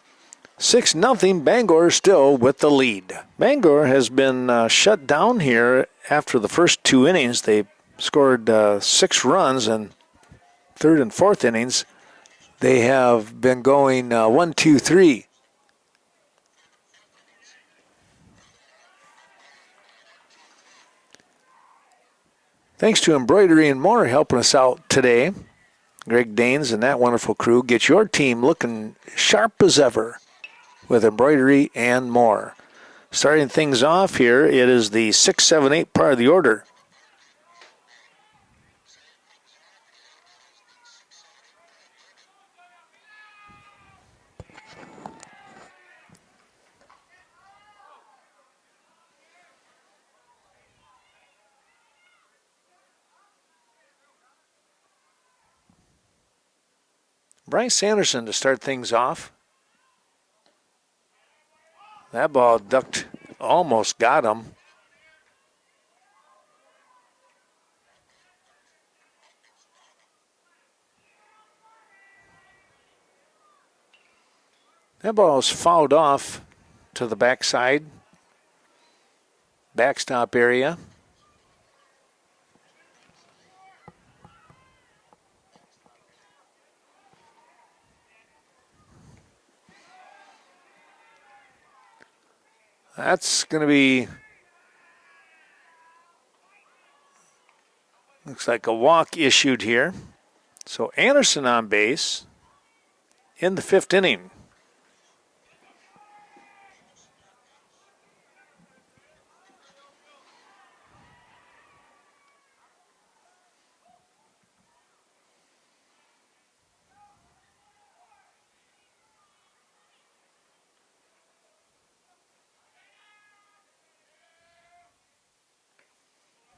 6-0, Bangor still with the lead. Bangor has been shut down here after the first 2 innings. They scored 6 runs, and 3rd and 4th innings, they have been going 1, 2, 3. Thanks to Embroidery and More helping us out today. Greg Danes and that wonderful crew. Get your team looking sharp as ever with Embroidery and More. Starting things off here, it is the 6, 7, 8 part of the order. Bryce Anderson to start things off. That ball ducked, almost got him. That ball is fouled off to the backside, backstop area. That's going to be, looks like a walk issued here. So Anderson on base in the 5th inning.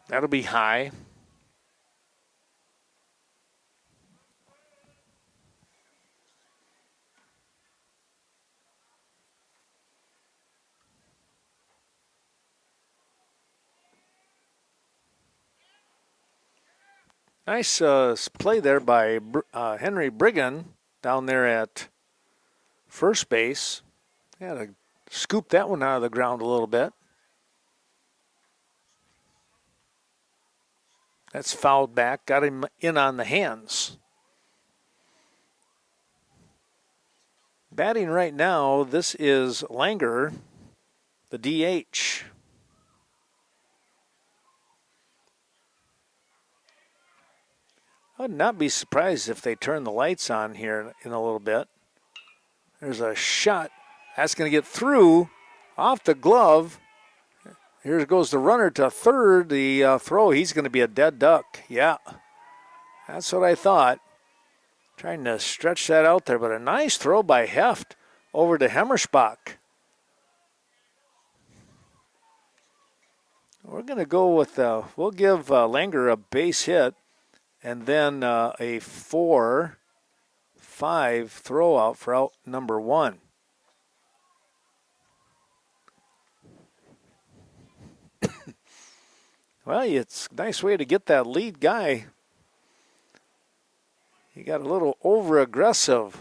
That'll be high. Nice play there by Henry Brigham down there at first base. Had to scoop that one out of the ground a little bit. That's fouled back, got him in on the hands. Batting right now, this is Langer, the DH. I would not be surprised if they turn the lights on here in a little bit. There's a shot. That's going to get through off the glove. Here goes the runner to third. The throw, he's going to be a dead duck. Yeah, that's what I thought. Trying to stretch that out there, but a nice throw by Heft over to Hemmerspach. We're going to go with, we'll give Langer a base hit and then a 4-5 throw out for out number 1. Well, it's a nice way to get that lead guy. He got a little over-aggressive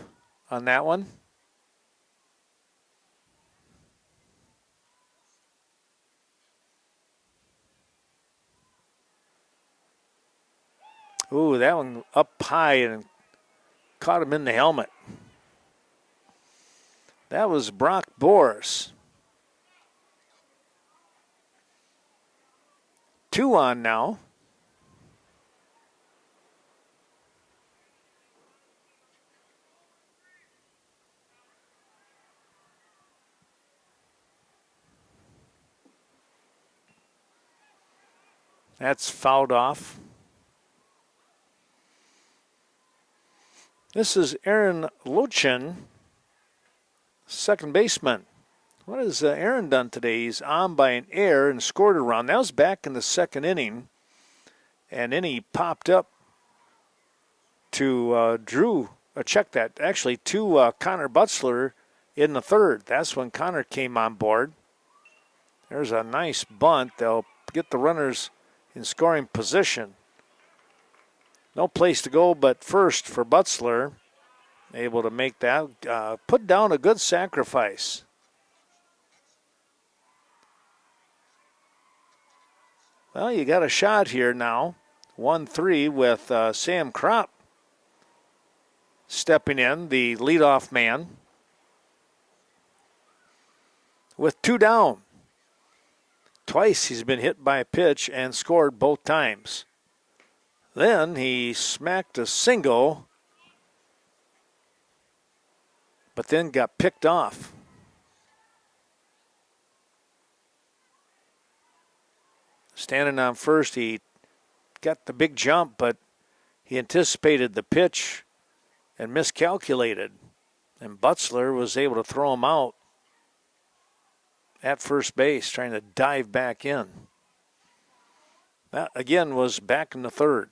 on that one. Ooh, that one up high and caught him in the helmet. That was Brock Boris. 2 on now. That's fouled off. This is Aaron Lochin, second baseman. What has Aaron done today? He's on by an error and scored a run. That was back in the 2nd inning. And then he popped up to Connor Butzler in the third. That's when Connor came on board. There's a nice bunt. They'll get the runners in scoring position. No place to go but first for Butzler. Able to make that, put down a good sacrifice. Well, you got a shot here now. 1-3 with Sam Kropp stepping in, the leadoff man, with 2 down. Twice he's been hit by a pitch and scored both times. Then he smacked a single, but then got picked off. Standing on first, he got the big jump, but he anticipated the pitch and miscalculated. And Butzler was able to throw him out at first base, trying to dive back in. That, again, was back in the third.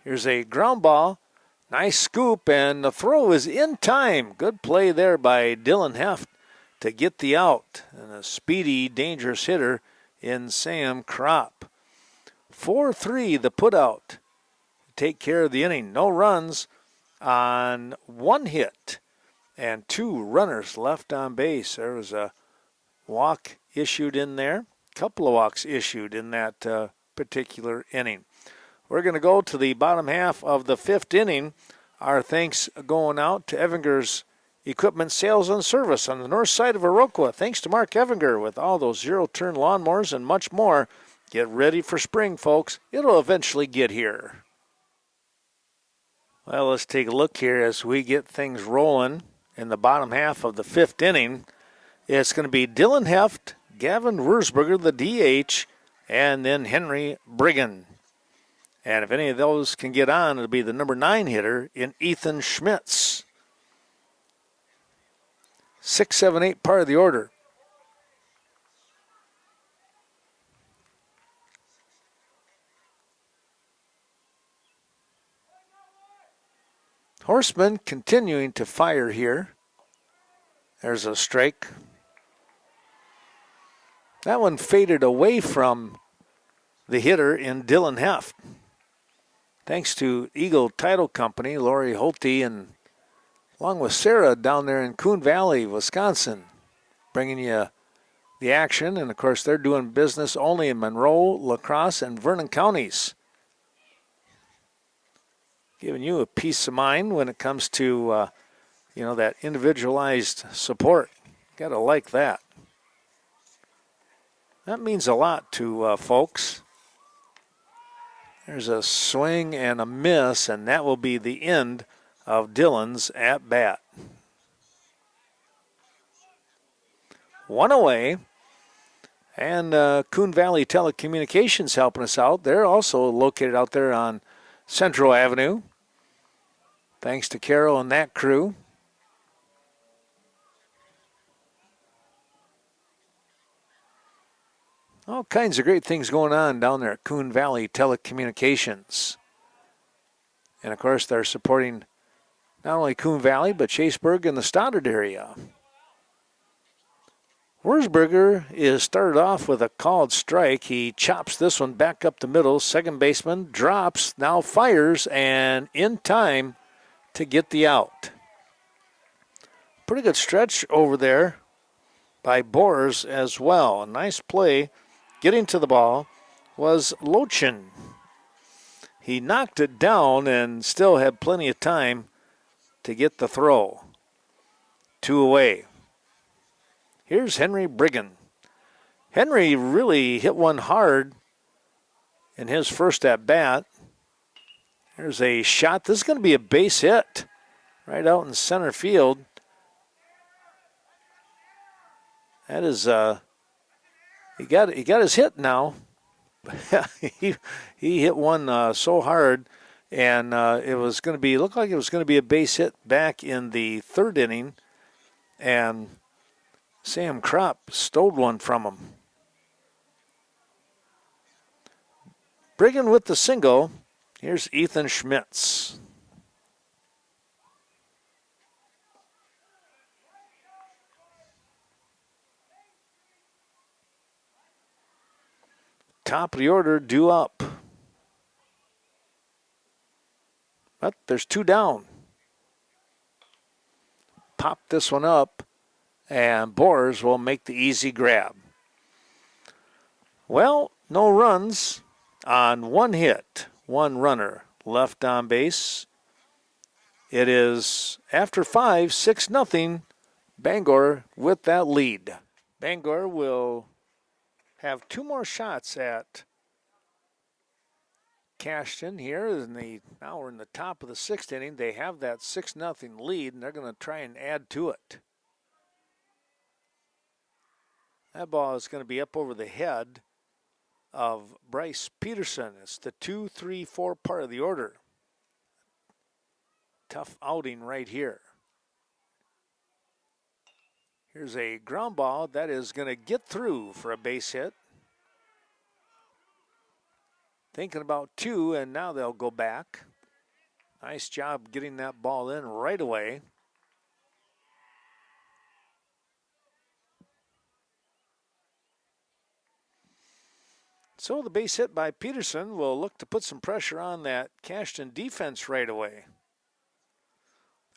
Here's a ground ball. Nice scoop, and the throw is in time. Good play there by Dylan Heft to get the out. And a speedy, dangerous hitter in Sam Kropp. 4-3, the putout. Take care of the inning. No runs on 1 hit and 2 runners left on base. There was a walk issued in there. A couple of walks issued in that particular inning. We're going to go to the bottom half of the 5th inning. Our thanks going out to Evinger's Equipment Sales and Service on the north side of Iroquois. Thanks to Mark Evinger with all those zero-turn lawnmowers and much more. Get ready for spring, folks. It'll eventually get here. Well, let's take a look here as we get things rolling in the bottom half of the 5th inning. It's going to be Dylan Heft, Gavin Wurzberger, the DH, and then Henry Brigham. And if any of those can get on, it'll be the number 9 hitter in Ethan Schmitz. 6, 7, 8 part of the order. Horseman continuing to fire here. There's a strike. That one faded away from the hitter in Dylan Heft. Thanks to Eagle Title Company, Lori Holte, and along with Sarah down there in Coon Valley, Wisconsin, bringing you the action. And, of course, they're doing business only in Monroe, La Crosse, and Vernon counties. Giving you a peace of mind when it comes to, that individualized support. Got to like that. That means a lot to folks. There's a swing and a miss, and that will be the end of Dylan's at-bat. 1 away. And Coon Valley Telecommunications helping us out. They're also located out there on Central Avenue. Thanks to Carol and that crew. All kinds of great things going on down there at Coon Valley Telecommunications. And, of course, they're supporting not only Coon Valley, but Chaseburg and the Stoddard area. Wurzberger is started off with a called strike. He chops this one back up the middle. Second baseman drops, now fires, and in time to get the out. Pretty good stretch over there by Boers as well. A nice play. Getting to the ball was Lochin. He knocked it down and still had plenty of time to get the throw. 2 away. Here's Henry Brigham. Henry really hit one hard in his first at-bat. There's a shot. This is going to be a base hit right out in center field. That is he got his hit now. he hit one so hard, and it was going to be looked like it was going to be a base hit back in the 3rd inning, and Sam Kropp stole one from him. Brigham with the single. Here's Ethan Schmitz. Top of the order, due up. But there's two down. Pop this one up, and Boers will make the easy grab. Well, no runs on one hit, one runner left on base. It is after 5, 6-0, Bangor with that lead. Bangor will have two more shots at Cashton here. Now we're in the top of the 6th inning. They have that 6-0 lead, and they're going to try and add to it. That ball is going to be up over the head of Bryce Peterson. It's the 2, 3, 4 part of the order. Tough outing right here. Here's a ground ball that is going to get through for a base hit. Thinking about 2, and now they'll go back. Nice job getting that ball in right away. So the base hit by Peterson will look to put some pressure on that Cashton defense right away.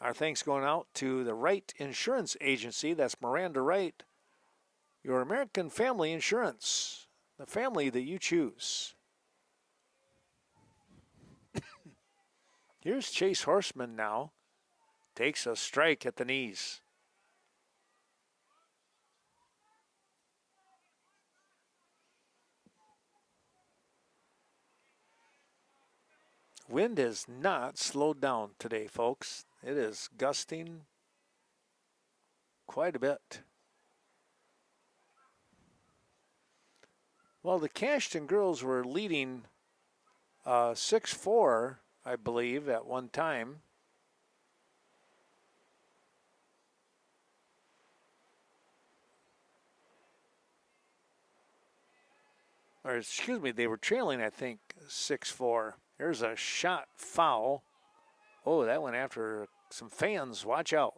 Our thanks going out to the Wright Insurance Agency. That's Miranda Wright, your American Family Insurance, the family that you choose. Here's Chase Horseman now. Takes a strike at the knees. Wind has not slowed down today, folks. It is gusting quite a bit. Well, the Cashton girls were leading 6-4, I believe, at one time. Or, excuse me, they were trailing, I think, 6-4. There's a shot foul. Oh, that went after some fans. Watch out.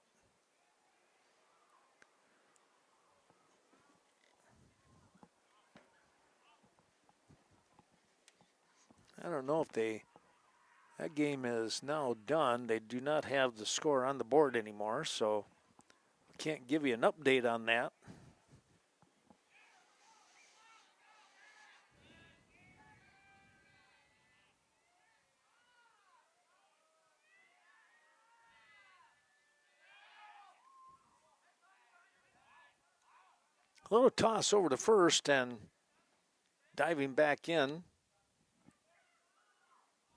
I don't know if that game is now done. They do not have the score on the board anymore, so I can't give you an update on that. A little toss over to first and diving back in.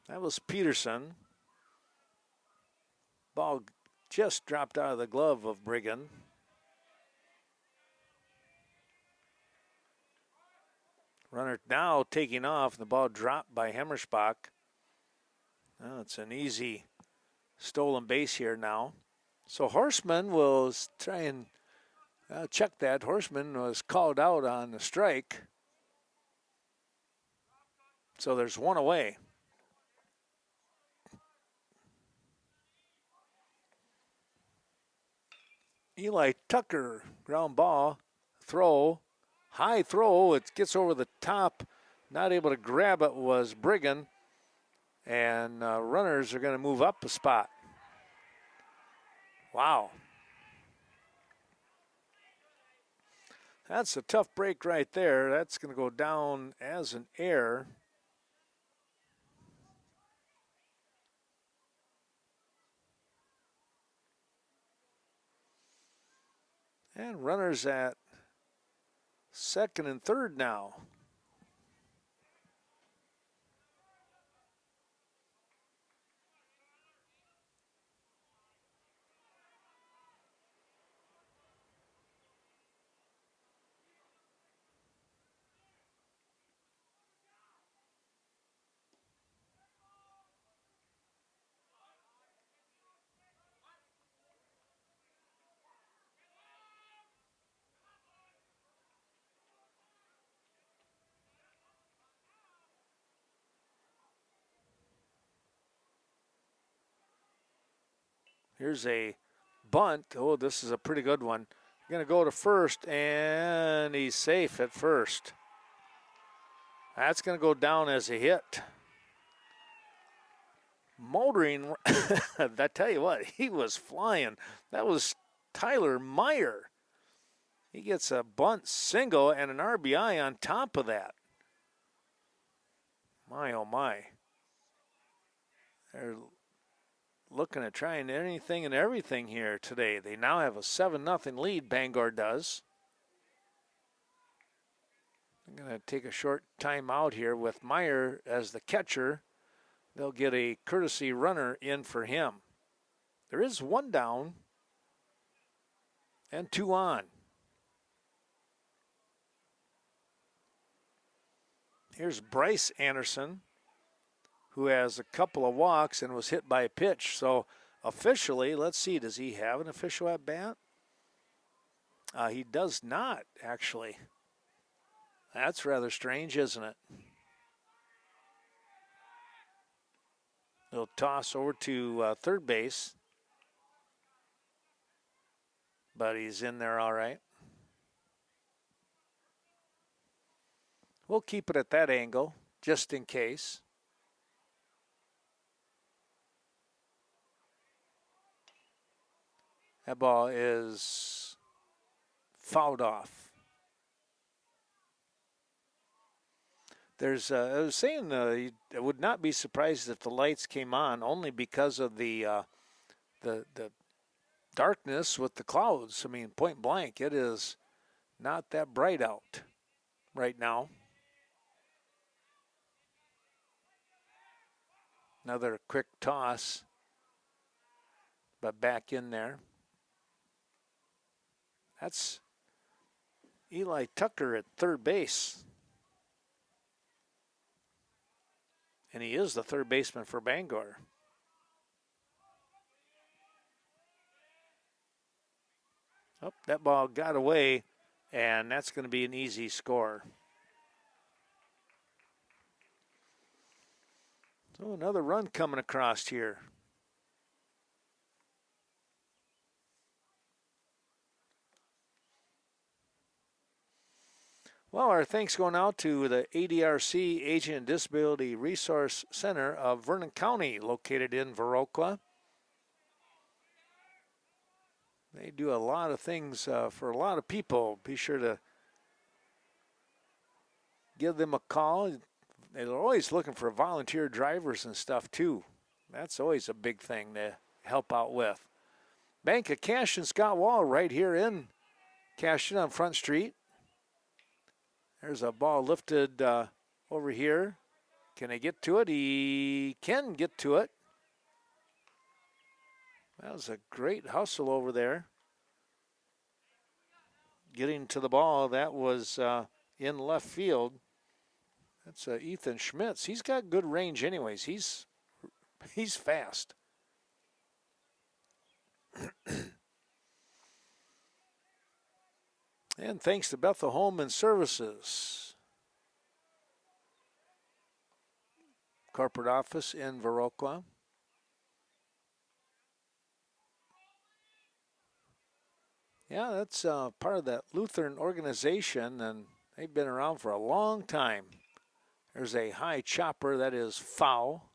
That was Peterson. Ball just dropped out of the glove of Brigham. Runner now taking off. The ball dropped by Hemmersbach. Oh, it's an easy stolen base here now. So Horseman will try and check that. Horseman was called out on the strike. So there's one away. Eli Tucker, ground ball, throw, high throw. It gets over the top. Not able to grab it was Brigham. And runners are going to move up a spot. Wow. That's a tough break right there. That's going to go down as an error. And runners at second and third now. Here's a bunt. Oh, this is a pretty good one. Going to go to first, and he's safe at first. That's going to go down as a hit. Motoring, I tell you what, he was flying. That was Tyler Meyer. He gets a bunt single and an RBI on top of that. My, oh my. They're looking at trying anything and everything here today. They now have a 7-0 lead, Bangor does. I'm going to take a short time out here with Meyer as the catcher. They'll get a courtesy runner in for him. There is one down and two on. Here's Bryce Anderson, who has a couple of walks and was hit by a pitch. So officially, let's see, does he have an official at bat? He does not, actually. That's rather strange, isn't it? He'll toss over to third base. But he's in there all right. We'll keep it at that angle, just in case. That ball is fouled off. I was saying I would not be surprised if the lights came on only because of the darkness with the clouds. I mean, point blank, it is not that bright out right now. Another quick toss, but back in there. That's Eli Tucker at third base. And he is the third baseman for Bangor. Oh, that ball got away, and that's going to be an easy score. So another run coming across here. Well, our thanks going out to the ADRC Aging and Disability Resource Center of Vernon County, located in Viroqua. They do a lot of things for a lot of people. Be sure to give them a call. They're always looking for volunteer drivers and stuff, too. That's always a big thing to help out with. Bank of Cashton, Scott Wall, right here in Cashton on Front Street. There's a ball lifted over here. Can he get to it? He can get to it. That was a great hustle over there. Getting to the ball, that was in left field. That's Ethan Schmitz. He's got good range anyways. He's fast. And thanks to Bethel Home and Services. Corporate office in Viroqua. Yeah, that's part of that Lutheran organization, and they've been around for a long time. There's a high chopper that is foul.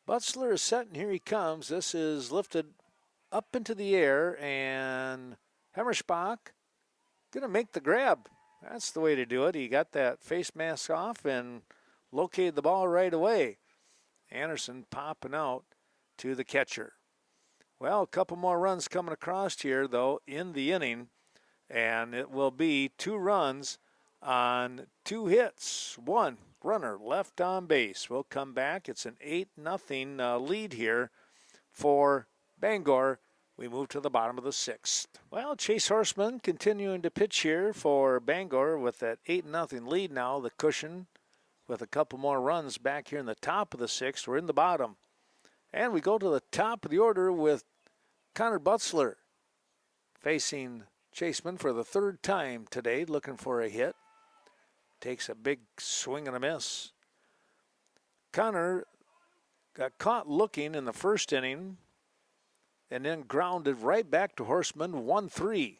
Butzler is set, and here he comes. This is lifted up into the air, and Hemmerschbach going to make the grab. That's the way to do it. He got that face mask off and located the ball right away. Anderson popping out to the catcher. Well, a couple more runs coming across here, though, in the inning, and it will be 2 runs on 2 hits. 1 runner left on base. We'll come back. It's an 8-0 lead here for Bangor. We move to the bottom of the 6th. Well, Chase Horseman continuing to pitch here for Bangor with that 8-0 lead now. The cushion with a couple more runs back here in the top of the sixth. We're in the bottom. And we go to the top of the order with Connor Butzler facing Chaseman for the third time today, looking for a hit. Takes a big swing and a miss. Connor got caught looking in the first inning and then grounded right back to Horseman, 1-3.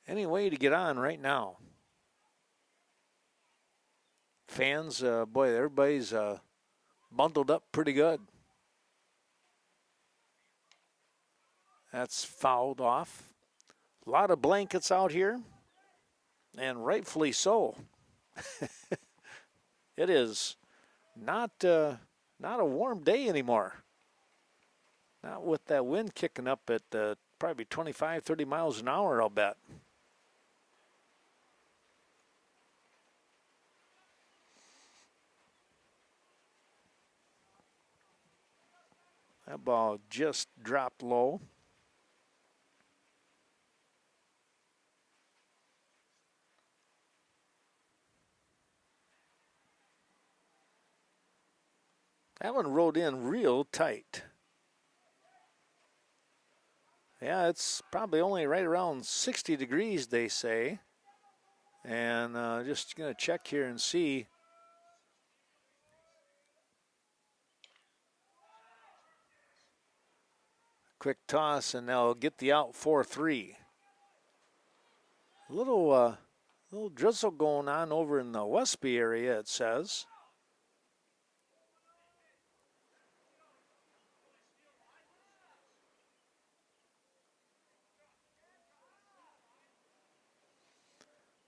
Any way to get on right now? Fans, boy, everybody's bundled up pretty good. That's fouled off. A lot of blankets out here, and rightfully so. It is not a warm day anymore. Not with that wind kicking up at probably 25, 30 miles an hour, I'll bet. That ball just dropped low. That one rolled in real tight. Yeah, it's probably only right around 60 degrees, they say. And just going to check here and see. Quick toss, and they'll get the out 4-3. A little drizzle going on over in the Westby area, it says.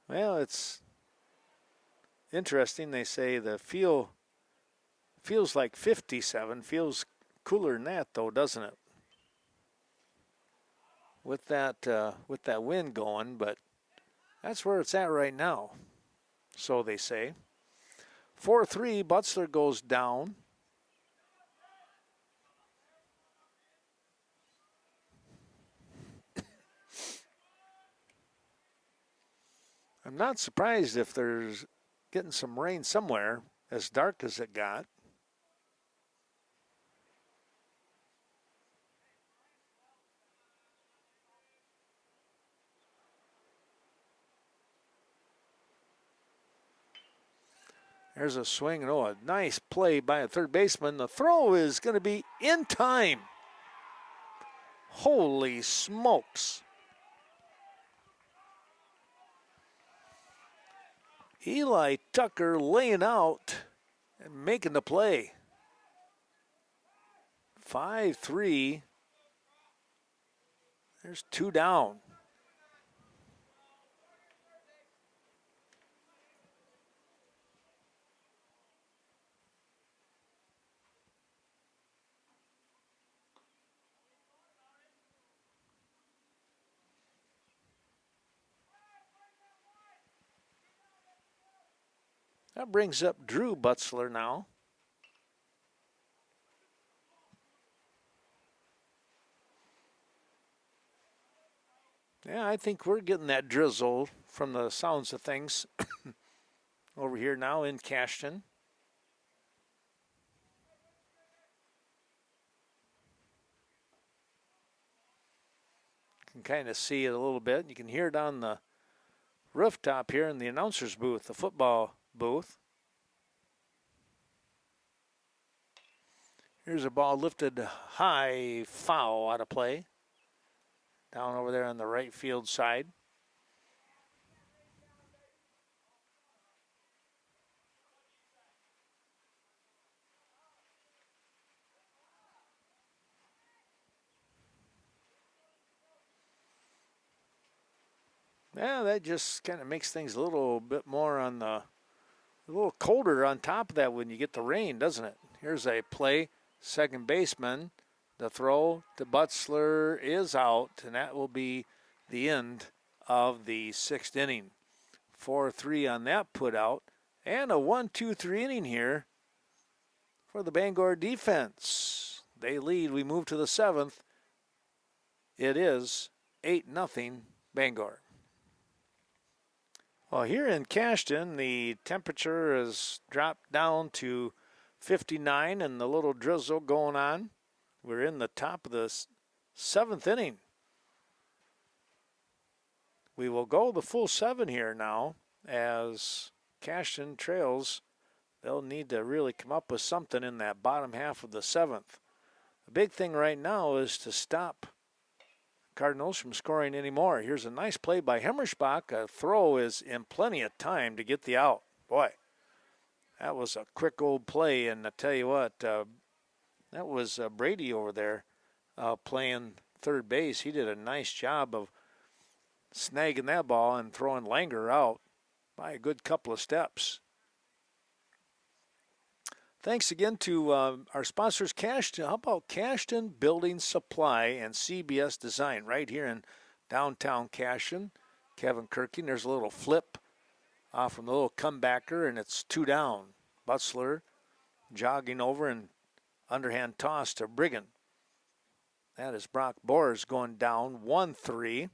Well, it's interesting. They say the feels like 57. Feels cooler than that, though, doesn't it? With that wind going, but that's where it's at right now. So they say. 4-3, Butzler goes down. I'm not surprised if there's getting some rain somewhere, as dark as it got. There's a swing. Oh, a nice play by a third baseman. The throw is going to be in time. Holy smokes. Eli Tucker laying out and making the play. 5-3. There's two down. That brings up Drew Butzler now. Yeah, I think we're getting that drizzle from the sounds of things over here now in Cashton. You can kind of see it a little bit. You can hear it on the rooftop here in the announcer's booth, the football booth. Here's a ball lifted high, foul out of play. Down over there on the right field side. Yeah, that just kind of makes things a little bit more on a little colder on top of that when you get the rain, doesn't it? Here's a play, second baseman. The throw to Butzler is out, and that will be the end of the sixth inning. 4-3 on that put out, and a 1-2-3 inning here for the Bangor defense. They lead. We move to the seventh. It is 8-0 Bangor. Well, here in Cashton, the temperature has dropped down to 59 and the little drizzle going on. We're in the top of the seventh inning. We will go the full 7 here now as Cashton trails. They'll need to really come up with something in that bottom half of the 7th. The big thing right now is to stop Cardinals from scoring anymore. Here's a nice play by Hemmersbach. A throw is in plenty of time to get the out. Boy, that was a quick old play, and I tell you what, that was Brady over there playing third base. He did a nice job of snagging that ball and throwing Langer out by a good couple of steps. Thanks again to our sponsors, Cashton. How about Cashton Building Supply and CBS Design right here in downtown Cashton? Kevin Kirking, there's a little flip from the little comebacker, and it's 2 down. Butzler jogging over and underhand toss to Brigham. That is Brock Boers going down 1-3.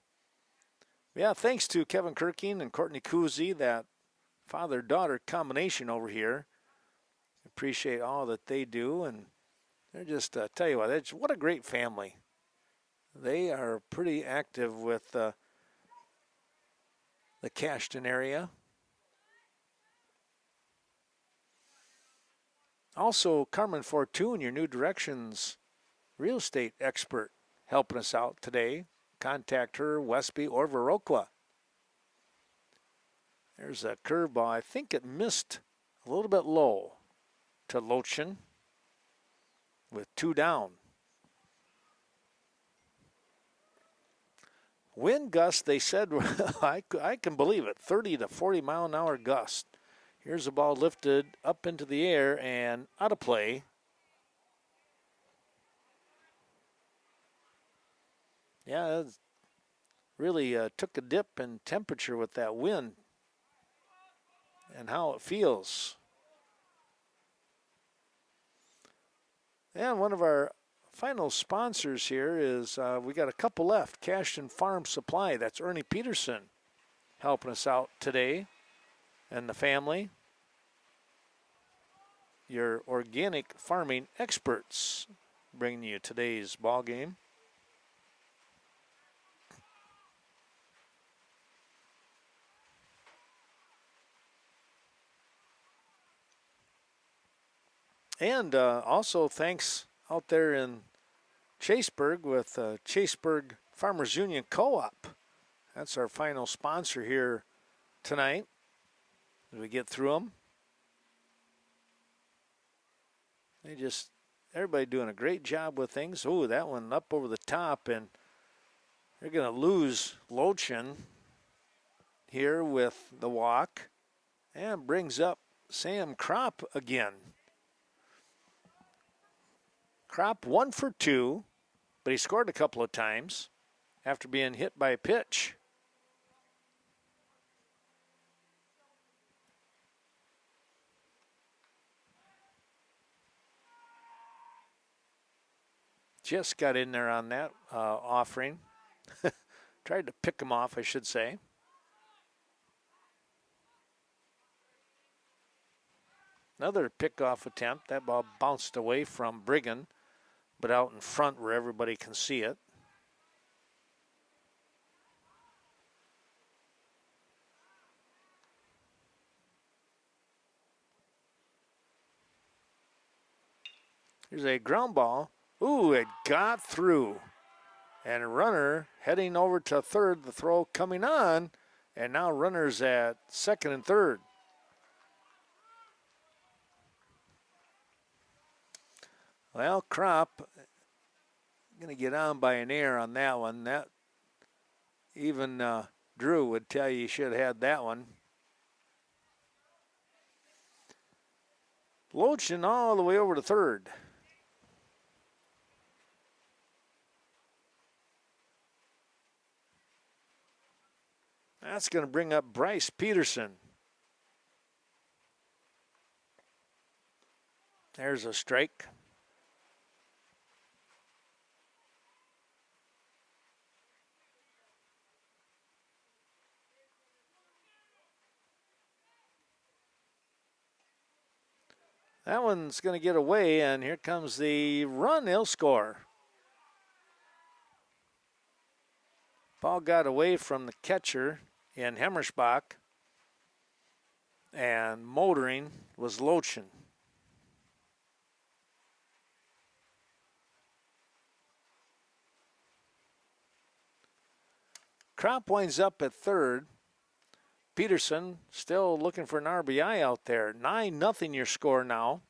Yeah, thanks to Kevin Kirking and Courtney Kuzi, that father-daughter combination over here. Appreciate all that they do, and they're just, tell you what a great family. They are pretty active with the Cashton area. Also, Carmen Fortune, your New Directions real estate expert, helping us out today. Contact her, Westby or Viroqua. There's a curveball. I think it missed a little bit low to Lochin with 2 down. Wind gust, they said, I can believe it, 30 to 40 mile an hour gust. Here's the ball lifted up into the air and out of play. Yeah, it really took a dip in temperature with that wind and how it feels. And one of our final sponsors here is we got a couple left. Cashton Farm Supply. That's Ernie Peterson helping us out today and the family. Your organic farming experts bringing you today's ball game. And also thanks out there in Chaseburg with Chaseburg Farmers Union Co-op. That's our final sponsor here tonight as we get through them. Everybody doing a great job with things. Oh, that one up over the top, and they're going to lose Lochin here with the walk, and brings up Sam Kropp again. Kropp 1 for 2, but he scored a couple of times after being hit by a pitch. Just got in there on that offering. Tried to pick him off, I should say. Another pickoff attempt. That ball bounced away from Brigham, but out in front where everybody can see it. Here's a ground ball. Ooh, it got through. And a runner heading over to third, the throw coming on, and now runners at second and third. Well, Kropp going to get on by an air on that one. That even Drew would tell you should have had that one. Lochin all the way over to third. That's going to bring up Bryce Peterson. There's a strike. That one's going to get away, and here comes the run. They'll score. Ball got away from the catcher in Hemmersbach, and motoring was Lochin. Crop winds up at third. Peterson still looking for an RBI out there. 9-0 your score now.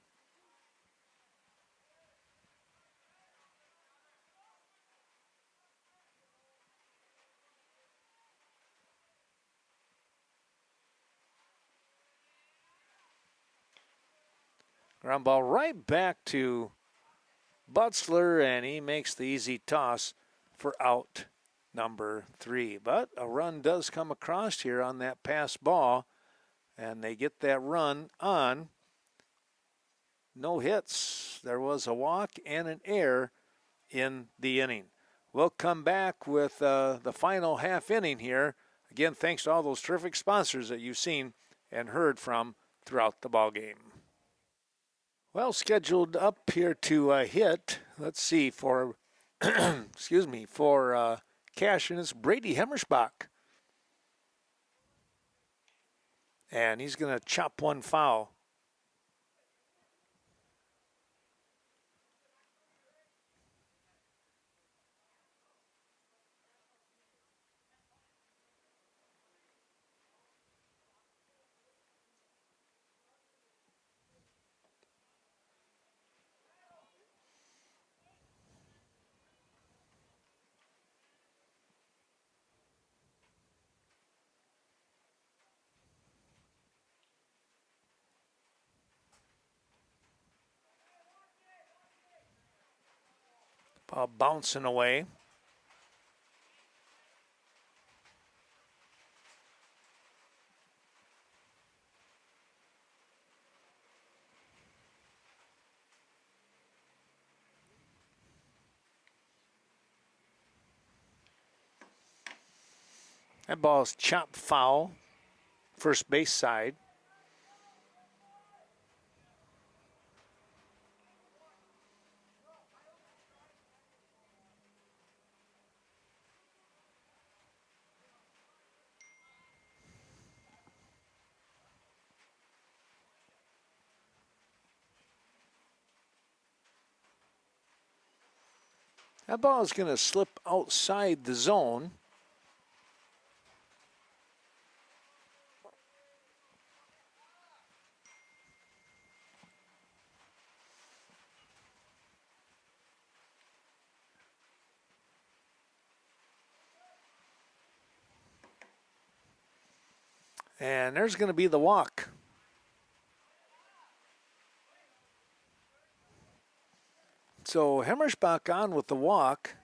Ground ball right back to Butzler, and he makes the easy toss for out number 3. But a run does come across here on that pass ball, and they get that run on. No hits. There was a walk and an error in the inning. We'll come back with the final half inning here. Again, thanks to all those terrific sponsors that you've seen and heard from throughout the ball game. Well, scheduled up here to hit, let's see, for, excuse me, for Cashton, it's Brady Hemmersbach. And he's going to chop one foul. Ball bouncing away. That ball's chopped foul, first base side. That ball is going to slip outside the zone. And there's going to be the walk. So Hemmersbach on with the walk.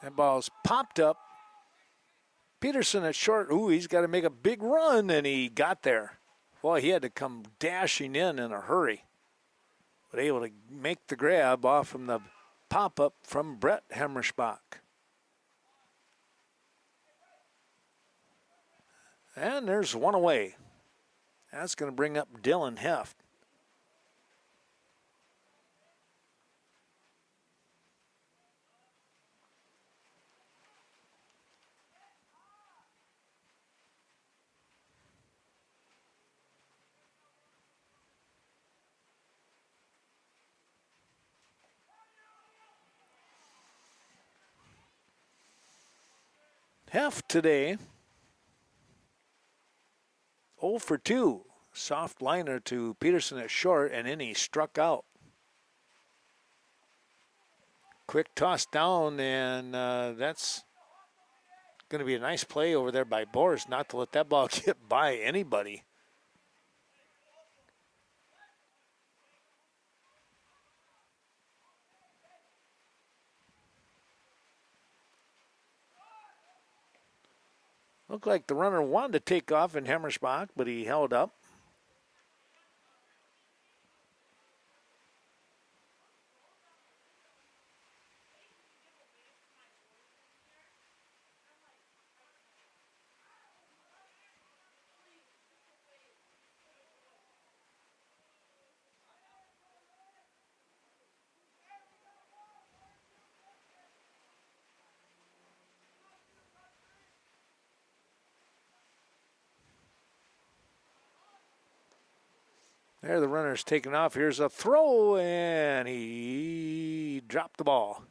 That ball's popped up. Peterson at short. Ooh, he's got to make a big run, and he got there. Boy, he had to come dashing in a hurry. But able to make the grab off from the pop-up from Brett Hemmersbach. And there's one away. That's going to bring up Dylan Heft. Heft today, 0 for 2. Soft liner to Peterson at short, and then he struck out. Quick toss down, and that's going to be a nice play over there by Boris not to let that ball get by anybody. Looked like the runner wanted to take off in Hemmersbach, but he held up. There the runner's taking off. Here's a throw, and he dropped the ball.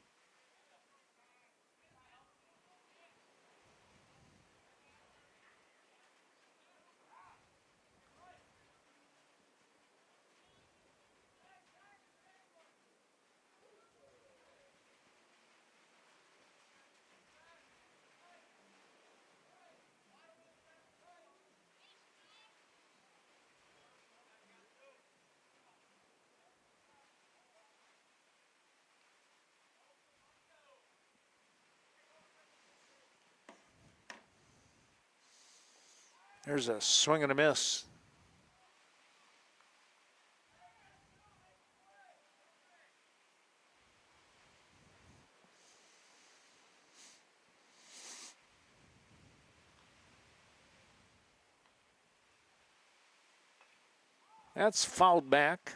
There's a swing and a miss. That's fouled back.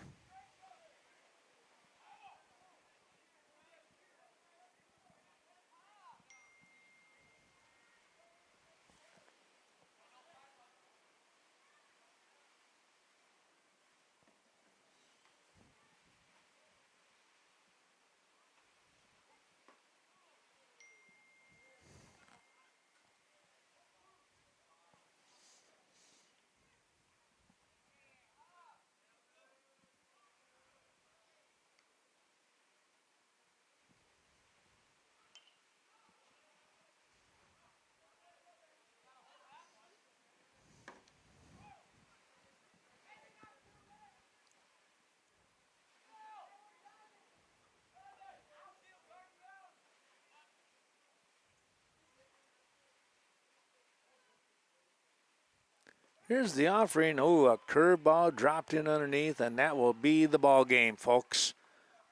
Here's the offering. Oh, a curveball dropped in underneath, and that will be the ball game, folks.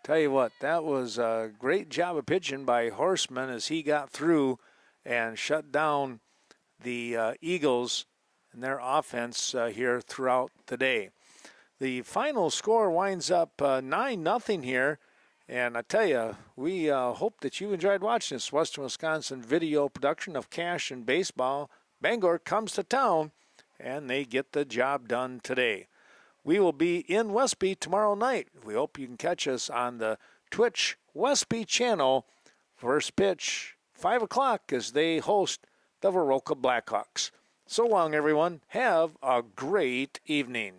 Tell you what, that was a great job of pitching by Horseman as he got through and shut down the Eagles and their offense here throughout the day. The final score winds up 9-0 here. And I tell you, we hope that you enjoyed watching this Western Wisconsin video production of Cashton Baseball. Bangor comes to town, and they get the job done today. We will be in Westby tomorrow night. We hope you can catch us on the Twitch Westby channel. First pitch, 5 o'clock, as they host the Viroqua Blackhawks. So long, everyone. Have a great evening.